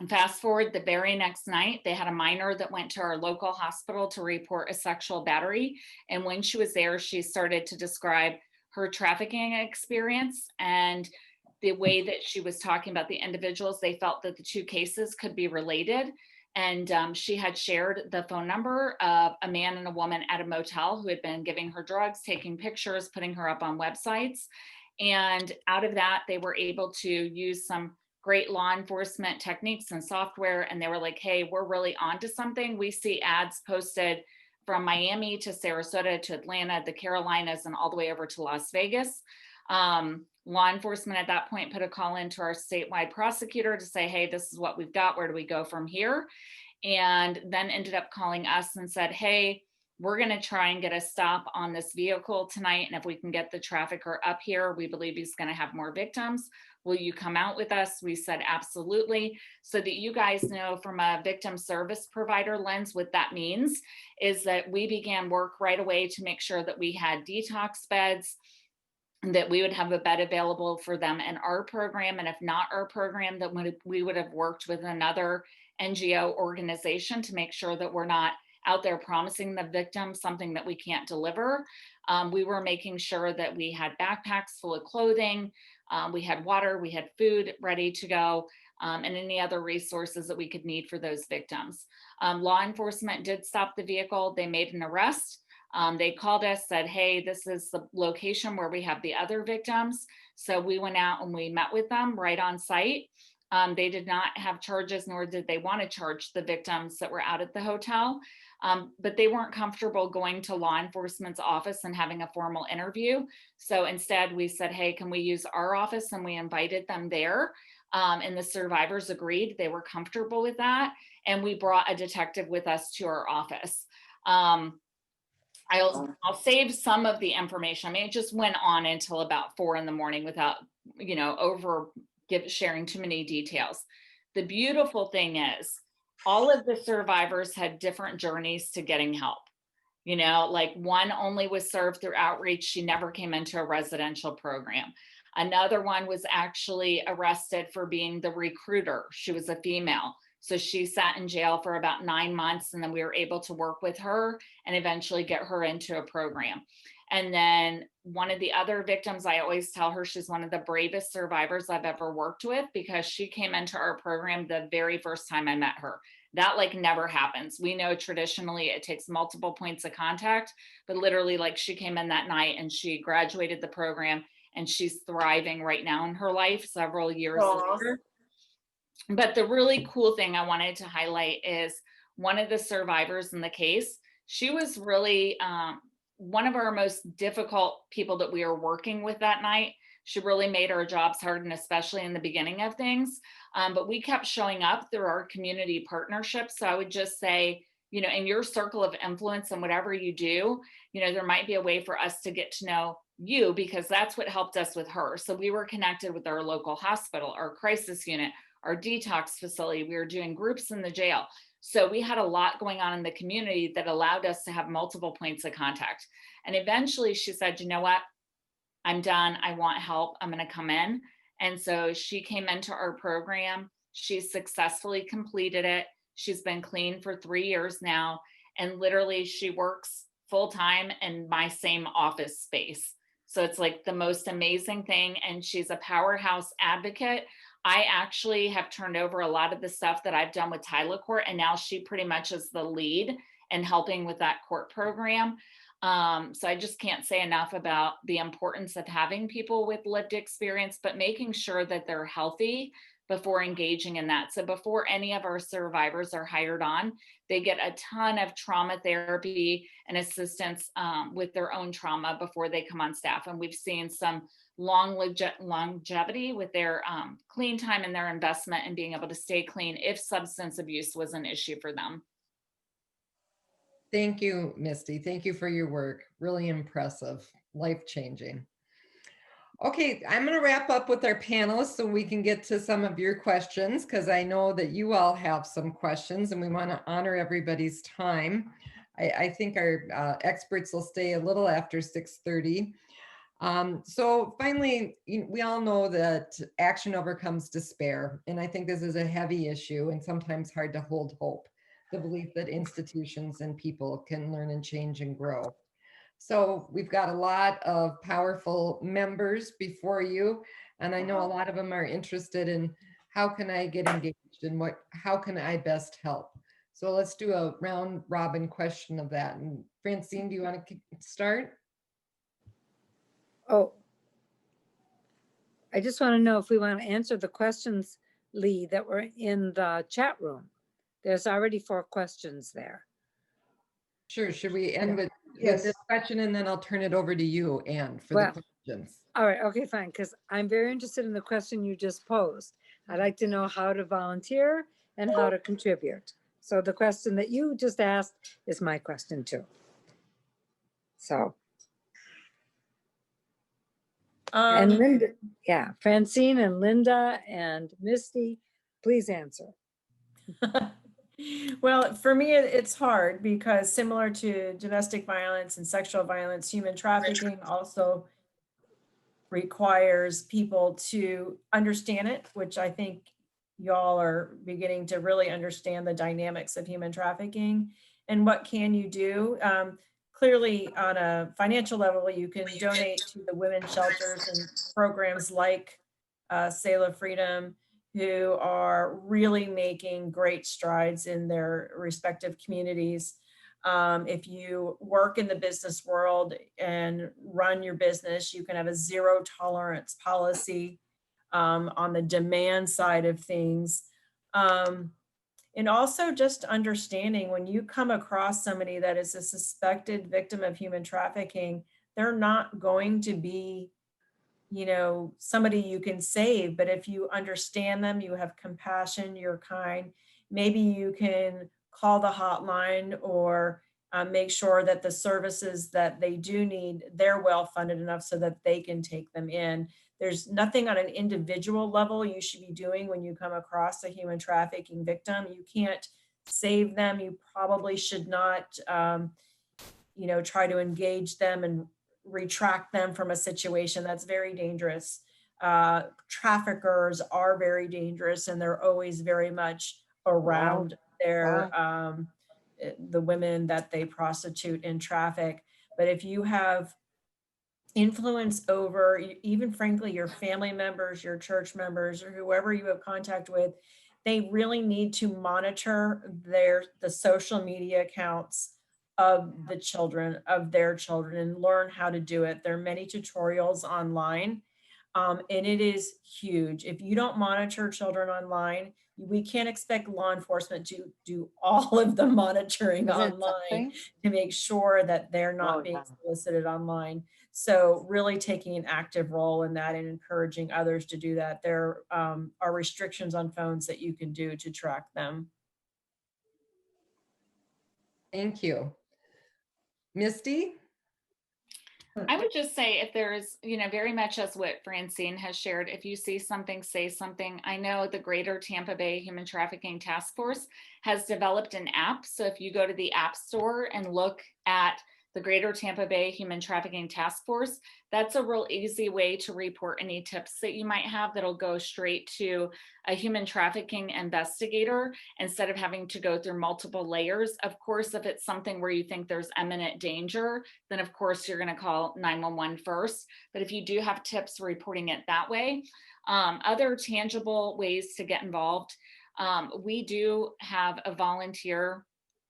Fast forward, the very next night, they had a minor that went to our local hospital to report a sexual battery. And when she was there, she started to describe her trafficking experience and the way that she was talking about the individuals. They felt that the two cases could be related. And she had shared the phone number of a man and a woman at a motel who had been giving her drugs, taking pictures, putting her up on websites. And out of that, they were able to use some great law enforcement techniques and software. And they were like, hey, we're really onto something. We see ads posted from Miami to Sarasota to Atlanta, the Carolinas, and all the way over to Las Vegas. Law enforcement at that point put a call into our statewide prosecutor to say, hey, this is what we've got. Where do we go from here? And then ended up calling us and said, hey, we're going to try and get a stop on this vehicle tonight. And if we can get the trafficker up here, we believe he's going to have more victims. Will you come out with us? We said, absolutely. So that you guys know from a victim service provider lens, what that means is that we began work right away to make sure that we had detox beds, and that we would have a bed available for them in our program. And if not our program, that we would have worked with another NGO organization to make sure that we're not out there promising the victim something that we can't deliver. We were making sure that we had backpacks full of clothing, we had water, we had food ready to go, and any other resources that we could need for those victims. Law enforcement did stop the vehicle. They made an arrest. They called us, said, hey, this is the location where we have the other victims. So we went out and we met with them right on site. They did not have charges, nor did they want to charge the victims that were out at the hotel. But they weren't comfortable going to law enforcement's office and having a formal interview. So instead we said, hey, can we use our office? And we invited them there. And the survivors agreed. They were comfortable with that. And we brought a detective with us to our office. I'll save some of the information. I mean, it just went on until about 4 a.m. without, sharing too many details. The beautiful thing is all of the survivors had different journeys to getting help. Like one only was served through outreach. She never came into a residential program. Another one was actually arrested for being the recruiter. She was a female. So she sat in jail for about 9 months, and then we were able to work with her and eventually get her into a program. And then one of the other victims, I always tell her she's one of the bravest survivors I've ever worked with, because she came into our program the very first time I met her. That never happens. We know traditionally it takes multiple points of contact, but literally she came in that night and she graduated the program and she's thriving right now in her life several years later. But the really cool thing I wanted to highlight is one of the survivors in the case, she was really one of our most difficult people that we were working with that night. She really made our jobs hard, and especially in the beginning of things. But we kept showing up through our community partnerships. So I would just say, in your circle of influence and whatever you do, there might be a way for us to get to know you, because that's what helped us with her. So we were connected with our local hospital, our crisis unit, our detox facility. We were doing groups in the jail. So we had a lot going on in the community that allowed us to have multiple points of contact. And eventually she said, you know what? I'm done. I want help. I'm going to come in. And so she came into our program. She successfully completed it. She's been clean for 3 years now. And literally she works full time in my same office space. So it's the most amazing thing. And she's a powerhouse advocate. I actually have turned over a lot of the stuff that I've done with Tyler Court, and now she pretty much is the lead in helping with that court program. So I just can't say enough about the importance of having people with lived experience, but making sure that they're healthy before engaging in that. So before any of our survivors are hired on, they get a ton of trauma therapy and assistance with their own trauma before they come on staff. And we've seen some longevity with their clean time and their investment in being able to stay clean if substance abuse was an issue for them. Thank you, Misty. Thank you for your work. Really impressive, life-changing. Okay, I'm going to wrap up with our panelists so we can get to some of your questions, because I know that you all have some questions and we want to honor everybody's time. I think our experts will stay a little after 6:30. So finally, we all know that action overcomes despair. And I think this is a heavy issue and sometimes hard to hold hope, the belief that institutions and people can learn and change and grow. So we've got a lot of powerful members before you, and I know a lot of them are interested in how can I get engaged and how can I best help? So let's do a round robin question of that. And Francine, do you want to start? Oh, I just want to know if we want to answer the questions, Lee, that were in the chat room. There's already 4 questions there. Sure. Should we end with Yes. this question, and then I'll turn it over to you, Anne, for Well, the questions. All right. Okay, fine. Because I'm very interested in the question you just posed. I'd like to know how to volunteer and how to contribute. So the question that you just asked is my question too. So, and Linda, yeah, Francine and Linda and Misty, please answer. Well, for me, it's hard because similar to domestic violence and sexual violence, human trafficking also requires people to understand it, which I think y'all are beginning to really understand the dynamics of human trafficking and what can you do. Clearly, on a financial level, you can donate to the women's shelters and programs like Sailor Freedom, who are really making great strides in their respective communities. If you work in the business world and run your business, you can have a zero tolerance policy on the demand side of things. And also just understanding when you come across somebody that is a suspected victim of human trafficking, they're not going to be, you know, somebody you can save, but if you understand them, you have compassion, you're kind, maybe you can call the hotline or make sure that the services that they do need, they're well funded enough so that they can take them in. There's nothing on an individual level you should be doing when you come across a human trafficking victim. You can't save them. You probably should not, you know, try to engage them and retract them from a situation that's very dangerous. Traffickers are very dangerous and they're always very much around their the women that they prostitute and traffic. But if you have influence over even frankly your family members, your church members, or whoever you have contact with, they really need to monitor the social media accounts of the children, of their children, and learn how to do it. There are many tutorials online, and it is huge. If you don't monitor children online, we can't expect law enforcement to do all of the monitoring online to make sure that they're not being solicited online. So really taking an active role in that and encouraging others to do that. There are restrictions on phones that you can do to track them. Thank you. Misty? I would just say if there's, you know, very much as what Francine has shared, if you see something, say something. I know the Greater Tampa Bay Human Trafficking Task Force has developed an app. So if you go to the App Store and look at the Greater Tampa Bay Human Trafficking Task Force, that's a real easy way to report any tips that you might have that'll go straight to a human trafficking investigator instead of having to go through multiple layers. Of course, if it's something where you think there's imminent danger, then of course you're going to call 911 first. But if you do have tips, reporting it that way. Other tangible ways to get involved. We do have a volunteer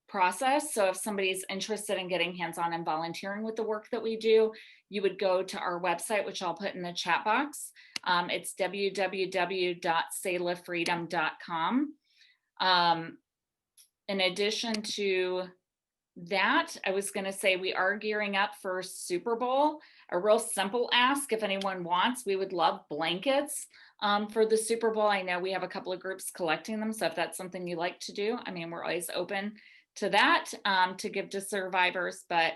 process. So if somebody's interested in getting hands-on and volunteering with the work that we do, you would go to our website, which I'll put in the chat box. It's www.salafreedom.com. In addition to that, I was going to say we are gearing up for Super Bowl. A real simple ask, if anyone wants, we would love blankets for the Super Bowl. I know we have a couple of groups collecting them. So if that's something you like to do, I mean, we're always open to that, to give to survivors. But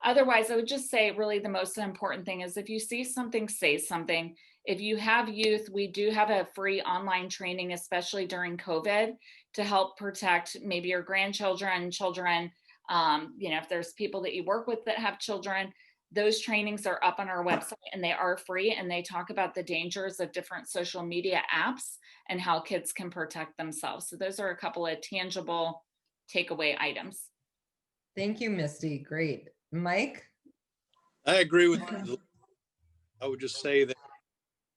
otherwise, I would just say really the most important thing is if you see something, say something. If you have youth, we do have a free online training, especially during COVID, to help protect maybe your grandchildren, children. You know, if there's people that you work with that have children, those trainings are up on our website and they are free, and they talk about the dangers of different social media apps and how kids can protect themselves. So those are a couple of tangible takeaway items. Thank you, Misty. Great. Mike? I agree with you. I would just say that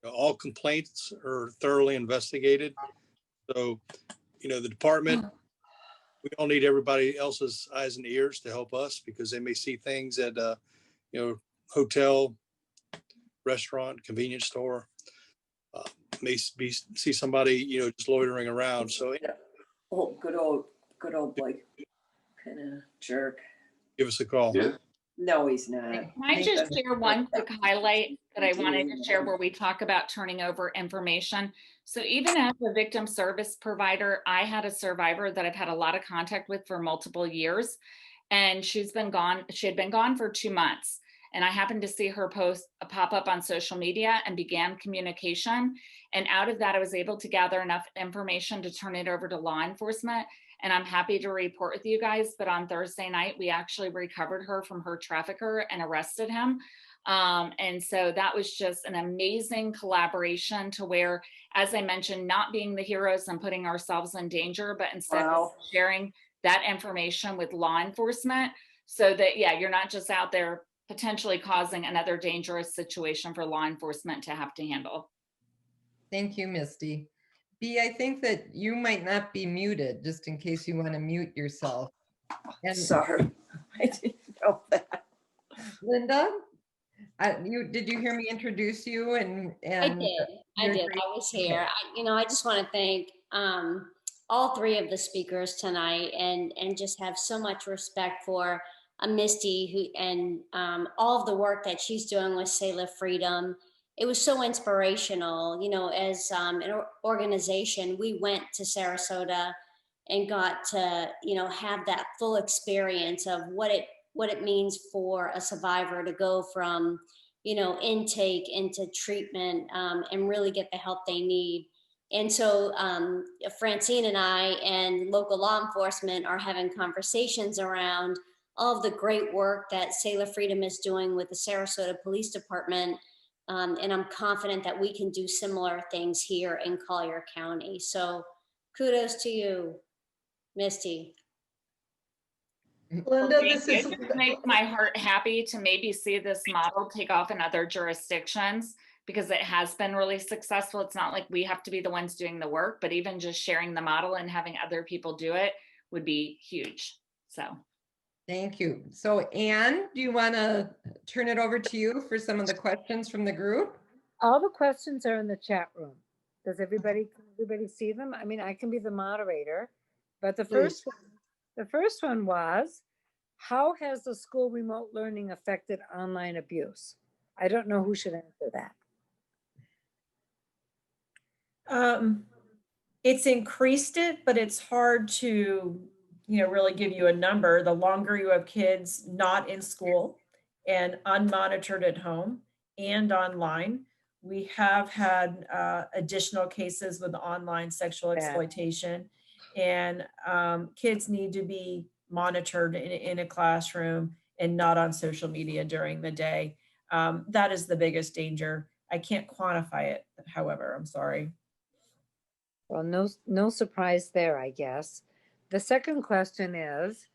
all complaints are thoroughly investigated. So, you know, the department, we all need everybody else's eyes and ears to help us because they may see things at, you know, hotel, restaurant, convenience store, see somebody, you know, just loitering around. So Oh, good old Blake, kind of jerk. give us a call. Yeah. No, he's not. Can I just share one quick highlight that I wanted to share where we talk about turning over information? So even as a victim service provider, I had a survivor that I've had a lot of contact with for multiple years, and she had been gone for 2 months. And I happened to see her post pop up on social media and began communication. And out of that, I was able to gather enough information to turn it over to law enforcement. And I'm happy to report with you guys, but on Thursday night, we actually recovered her from her trafficker and arrested him. And so that was just an amazing collaboration to where, as I mentioned, not being the heroes and putting ourselves in danger, but instead Wow. sharing that information with law enforcement so that, yeah, you're not just out there potentially causing another dangerous situation for law enforcement to have to handle. Thank you, Misty. B, I think that you might not be muted, just in case you want to mute yourself. And Sorry, I didn't know that. Linda, did you hear me introduce you? And I did. I you're did. great. I was here. I just want to thank all three of the speakers tonight, and just have so much respect for Misty, who and all of the work that she's doing with Sailor Freedom. It was so inspirational. As organization, we went to Sarasota and got to have that full experience of what it means for a survivor to go from intake into treatment, and really get the help they need. And so Francine and I and local law enforcement are having conversations around all of the great work that Sailor Freedom is doing with the Sarasota Police Department. And I'm confident that we can do similar things here in Collier County. So kudos to you, Misty. Linda, this is, It just makes my heart happy to maybe see this model take off in other jurisdictions, because it has been really successful. It's not like we have to be the ones doing the work, but even just sharing the model and having other people do it would be huge. So Thank you. So Anne, do you want to turn it over to you for some of the questions from the group? All the questions are in the chat room. Does everybody see them? I mean, I can be the moderator, but the first one was, how has the school remote learning affected online abuse? I don't know who should answer that. It's increased it, but it's hard to, really give you a number. The longer you have kids not in school and unmonitored at home and online, we have had additional cases with online sexual exploitation, and kids need to be monitored in a classroom and not on social media during the day. That is the biggest danger. I can't quantify it, however, I'm sorry. Well, no surprise there, I guess. The second question is,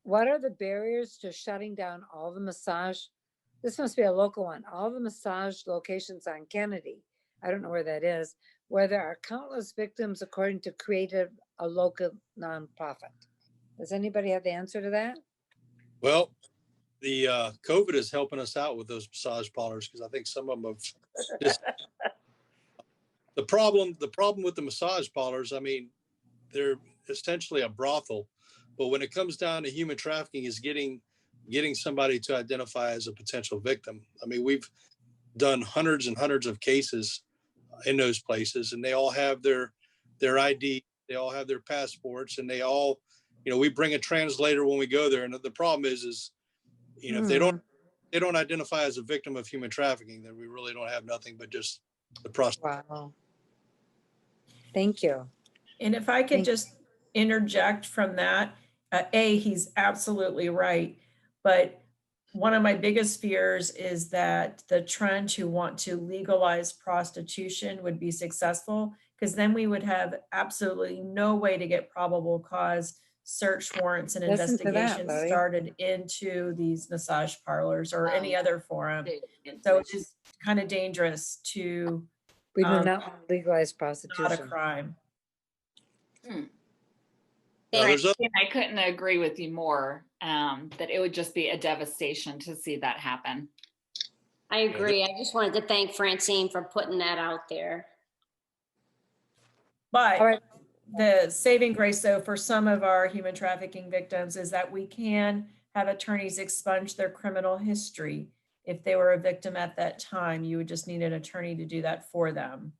what are the barriers to shutting down all the massage? This must be a local one. All the massage locations on Kennedy. I don't know where that is, where there are countless victims, according to Creative, a local nonprofit. Does anybody have the answer to that? Well, the COVID is helping us out with those massage parlors, because I think some of them have just the problem with the massage parlors, I mean, they're essentially a brothel, but when it comes down to human trafficking, is getting somebody to identify as a potential victim. I mean, we've done hundreds and hundreds of cases in those places, and they all have their ID, they all have their passports, and they all, we bring a translator when we go there. And the problem is, if they don't identify as a victim of human trafficking, then we really don't have nothing but just the prostitution. Wow. Thank you. And if I could just interject from that, he's absolutely right. But one of my biggest fears is that the trend to want to legalize prostitution would be successful, because then we would have absolutely no way to get probable cause search warrants and investigations started into these massage parlors or any other forum. So it's just kind of dangerous to. We do not legalize prostitution. Not a crime. I couldn't agree with you more, that it would just be a devastation to see that happen. I agree. I just wanted to thank Francine for putting that out there. But the saving grace, though, for some of our human trafficking victims is that we can have attorneys expunge their criminal history. If they were a victim at that time, you would just need an attorney to do that for them.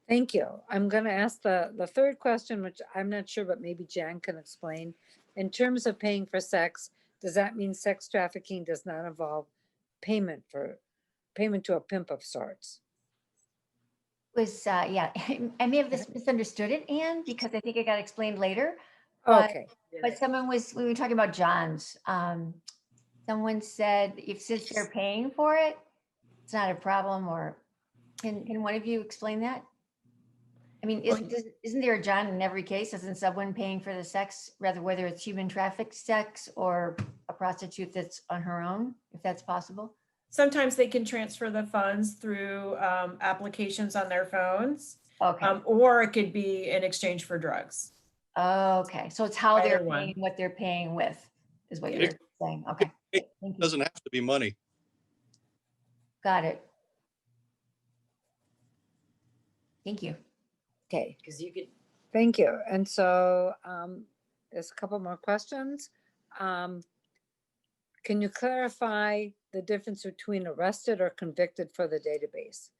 Thank you. I'm going to ask the third question, which I'm not sure, but maybe Jan can explain. In terms of paying for sex, does that mean sex trafficking does not involve payment to a pimp of sorts? Yeah, I may have misunderstood it, Anne, because I think it got explained later. But- Okay, But we were talking about John's. Someone said if since they're paying for it, it's not a problem, or can one of you explain that? I mean, isn't there a John in every case? Isn't someone paying for the sex, rather whether it's human trafficked sex or a prostitute that's on her own, if that's possible? Sometimes they can transfer the funds through applications on their phones, Okay, or it could be in exchange for drugs. okay, so it's how they're Either one. paying, what they're paying with, is what Yeah. you're saying. Okay, It thank you. doesn't have to be money. Got it. Thank you. okay, Because you could, thank you. And so there's a couple more questions. Can you clarify the difference between arrested or convicted for the database?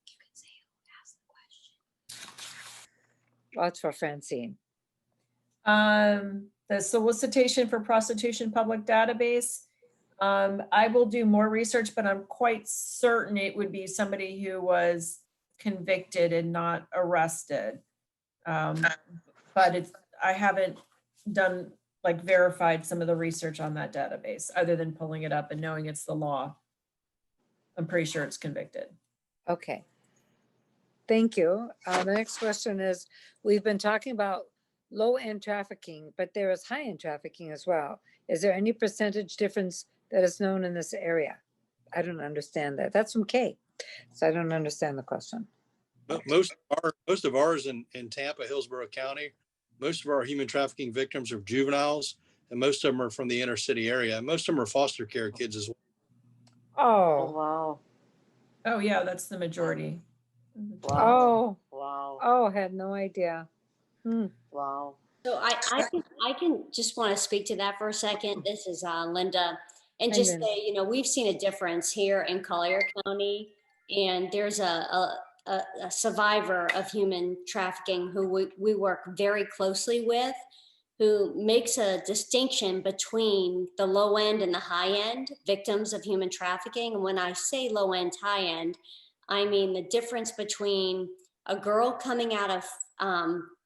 You can say who asked the question. Well, that's for Francine. The solicitation for prostitution public database. I will do more research, but I'm quite certain it would be somebody who was convicted and not arrested. But I haven't done, like, verified some of the research on that database, other than pulling it up and knowing it's the law. I'm pretty sure it's convicted. Okay. Thank you. The next question is, we've been talking about low-end trafficking, but there is high-end trafficking as well. Is there any percentage difference that is known in this area? I don't understand that. That's from Kate. So I don't understand the question. Most of ours in Tampa, Hillsborough County, most of our human trafficking victims are juveniles, and most of them are from the inner city area. Most of them are foster care kids as well. oh, Oh, wow, Oh, yeah, that's the majority. oh, wow, oh, had no idea. wow. So I can just want to speak to that for a second. This is Linda, and Hi, just Linda. say, we've seen a difference here in Collier County, and there's a survivor of human trafficking who we work very closely with, who makes a distinction between the low end and the high end victims of human trafficking. And when I say low end, high end, I mean the difference between a girl coming out of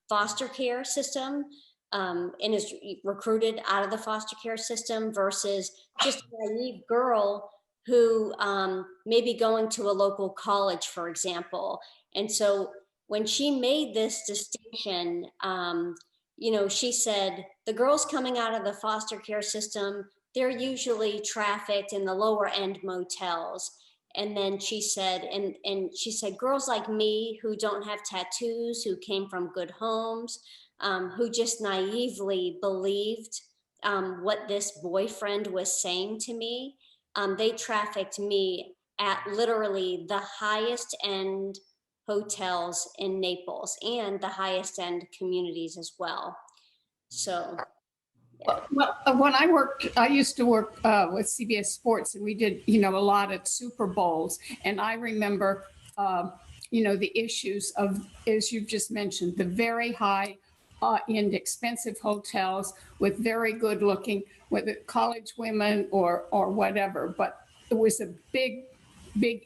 foster care system and is recruited out of the foster care system versus just a naive girl who may be going to a local college, for example. And so when she made this distinction, she said the girls coming out of the foster care system, they're usually trafficked in the lower end motels. And then she said, and she said, girls like me who don't have tattoos, who came from good homes, who just naively believed what this boyfriend was saying to me, they trafficked me at literally the highest end hotels in Naples and the highest end communities as well. So. Well, when I used to work with CBS Sports, and we did, a lot at Super Bowls. And I remember, the issues of, as you've just mentioned, the very high end expensive hotels with very good looking, whether college women or whatever. But it was a big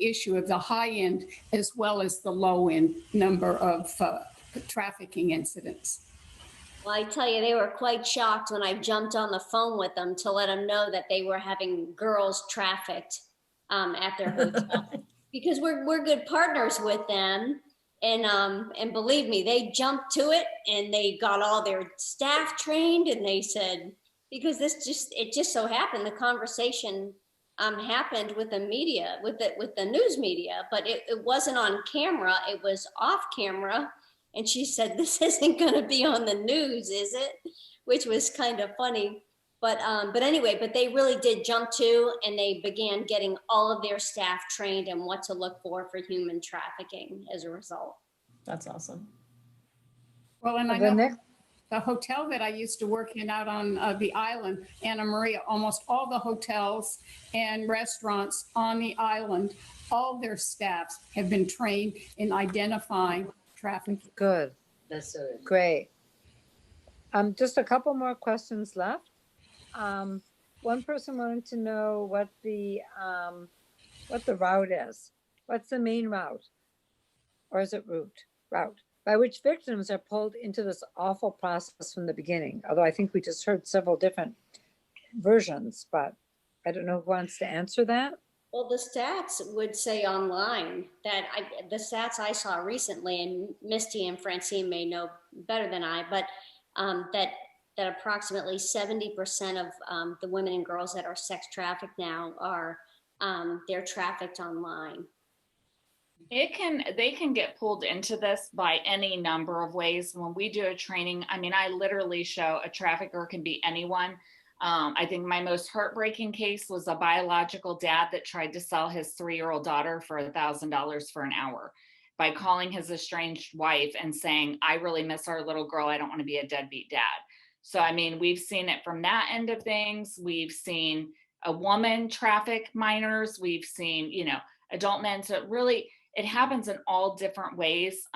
issue of the high end as well as the low end number of trafficking incidents. Well, I tell you, they were quite shocked when I jumped on the phone with them to let them know that they were having girls trafficked at their hotel because we're good partners with them, and believe me, they jumped to it and they got all their staff trained, and they said, because it just so happened the conversation happened with the media, with the news media, but it wasn't on camera, it was off camera. And she said, this isn't going to be on the news, is it? Which was kind of funny. But anyway, but they really did jump to, and they began getting all of their staff trained in what to look for human trafficking as a result. That's awesome. Well, and I The know next, the hotel that I used to work in out on the island, Anna Maria, almost all the hotels and restaurants on the island, all their staffs have been trained in identifying trafficking. good, That's so great. Just a couple more questions left. One person wanted to know what the route is. What's the main route? Or is it route? by which victims are pulled into this awful process from the beginning. Although I think we just heard several different versions, but I don't know who wants to answer that. Well, the stats would say online that the stats I saw recently, and Misty and Francine may know better than I, but that approximately 70% of the women and girls that are sex trafficked now are they're trafficked online. They can get pulled into this by any number of ways. When we do a training, I mean, I literally show a trafficker can be anyone. I think my most heartbreaking case was a biological dad that tried to sell his 3-year-old daughter for $1,000 for an hour by calling his estranged wife and saying, I really miss our little girl. I don't want to be a deadbeat dad. So, I mean, we've seen it from that end of things. We've seen a woman traffic minors. We've seen, you know, adult men. So it happens in all different ways.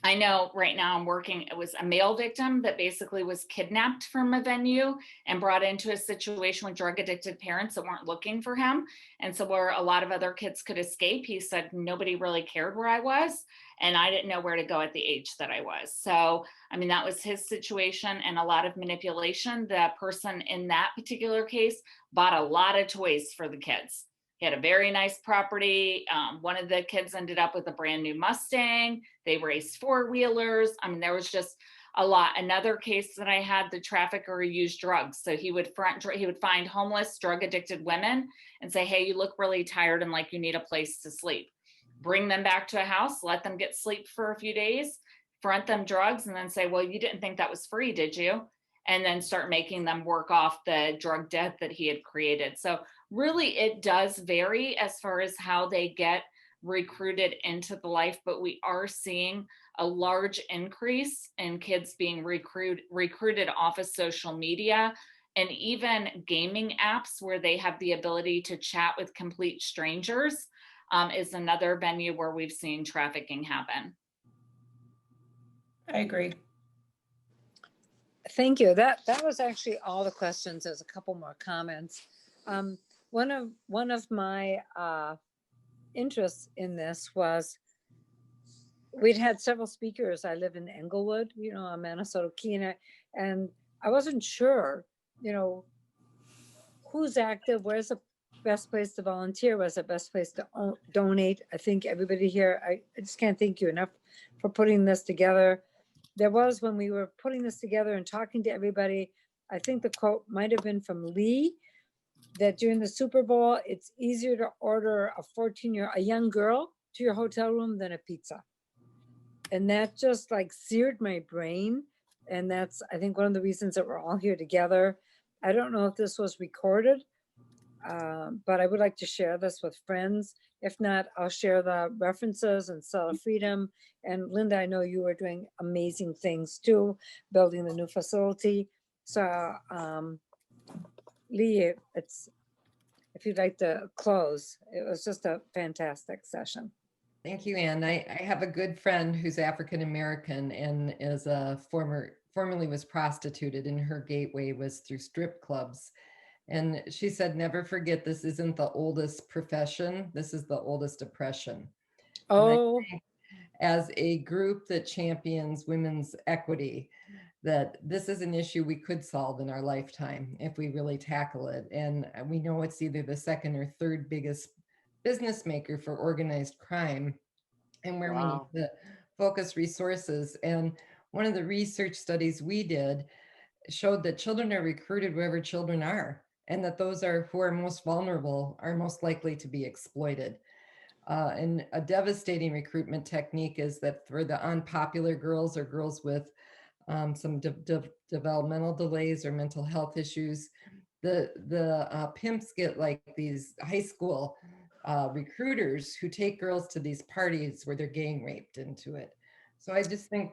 I know right now I'm working, it was a male victim that basically was kidnapped from a venue and brought into a situation with drug addicted parents that weren't looking for him. And so where a lot of other kids could escape, he said, nobody really cared where I was. And I didn't know where to go at the age that I was. So, I mean, that was his situation and a lot of manipulation. The person in that particular case bought a lot of toys for the kids. He had a very nice property. One of the kids ended up with a brand new Mustang. They raced 4-wheelers. I mean, there was just a lot. Another case that I had, the trafficker used drugs. So he would find homeless, drug addicted women and say, hey, you look really tired and like you need a place to sleep. Bring them back to a house, let them get sleep for a few days, front them drugs, and then say, well, you didn't think that was free, did you? And then start making them work off the drug debt that he had created. So really, it does vary as far as how they get recruited into the life, but we are seeing a large increase in kids being recruited off of social media and even gaming apps where they have the ability to chat with complete strangers is another venue where we've seen trafficking happen. I agree. Thank you. That was actually all the questions. There's a couple more comments. One of my interests in this was we'd had several speakers. I live in Englewood, you know, on Minnesota Key, and I wasn't sure, you know, who's active, where's the best place to volunteer, where's the best place to donate. I think everybody here, I just can't thank you enough for putting this together. There was, when we were putting this together and talking to everybody, I think the quote might have been from Lee, that during the Super Bowl, it's easier to order a young girl to your hotel room than a pizza. And that just like seared my brain. And that's, I think, one of the reasons that we're all here together. I don't know if this was recorded, but I would like to share this with friends. If not, I'll share the references and Cell of Freedom. And Linda, I know you are doing amazing things too, building the new facility. So Lee, if you'd like to close, it was just a fantastic session. Thank you, Ann. I have a good friend who's African American and is formerly was prostituted, and her gateway was through strip clubs. And she said, never forget, this isn't the oldest profession. This is the oldest oppression. Oh, as a group that champions women's equity, that this is an issue we could solve in our lifetime if we really tackle it. And we know it's either the second or third biggest business maker for organized crime, and where we need to focus resources. And one of the research studies we did showed that children are recruited wherever children are, and that those who are most vulnerable are most likely to be exploited. And a devastating recruitment technique is that for the unpopular girls or girls with some developmental delays or mental health issues, the pimps get like these high school recruiters who take girls to these parties where they're gang raped into it. So I just think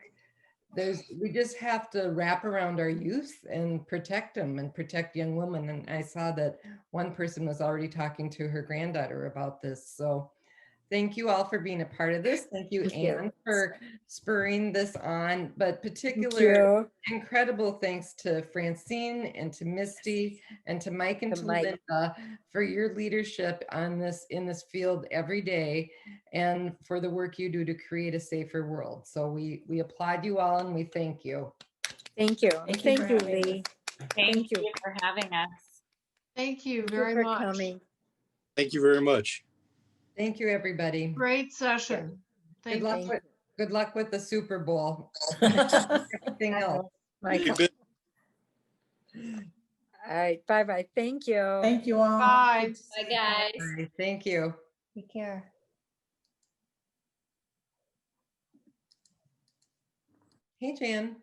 we just have to wrap around our youth and protect them and protect young women. And I saw that one person was already talking to her granddaughter about this. So Thank you all for being a part of this. Thank you, Thank you. Anne, for spurring this on, but Thank particular you. incredible thanks to Francine and to Misty and to Mike and To to Mike. Linda for your leadership on this in this field every day and for the work you do to create a safer world. So we applaud you all and we thank you. Thank you. Thank you for Thank you, having Lee. us. Thank you. you for having us. Thank you Thank you very for much. coming. Thank you very much. Thank you, everybody. Great session. Good Thank luck you. with good luck with the Super Bowl. Everything else. Michael. Good. All right. Bye-bye. Thank you. Thank you all. Bye. Bye, guys. Bye. Thank you. Take care. Hey, Jan.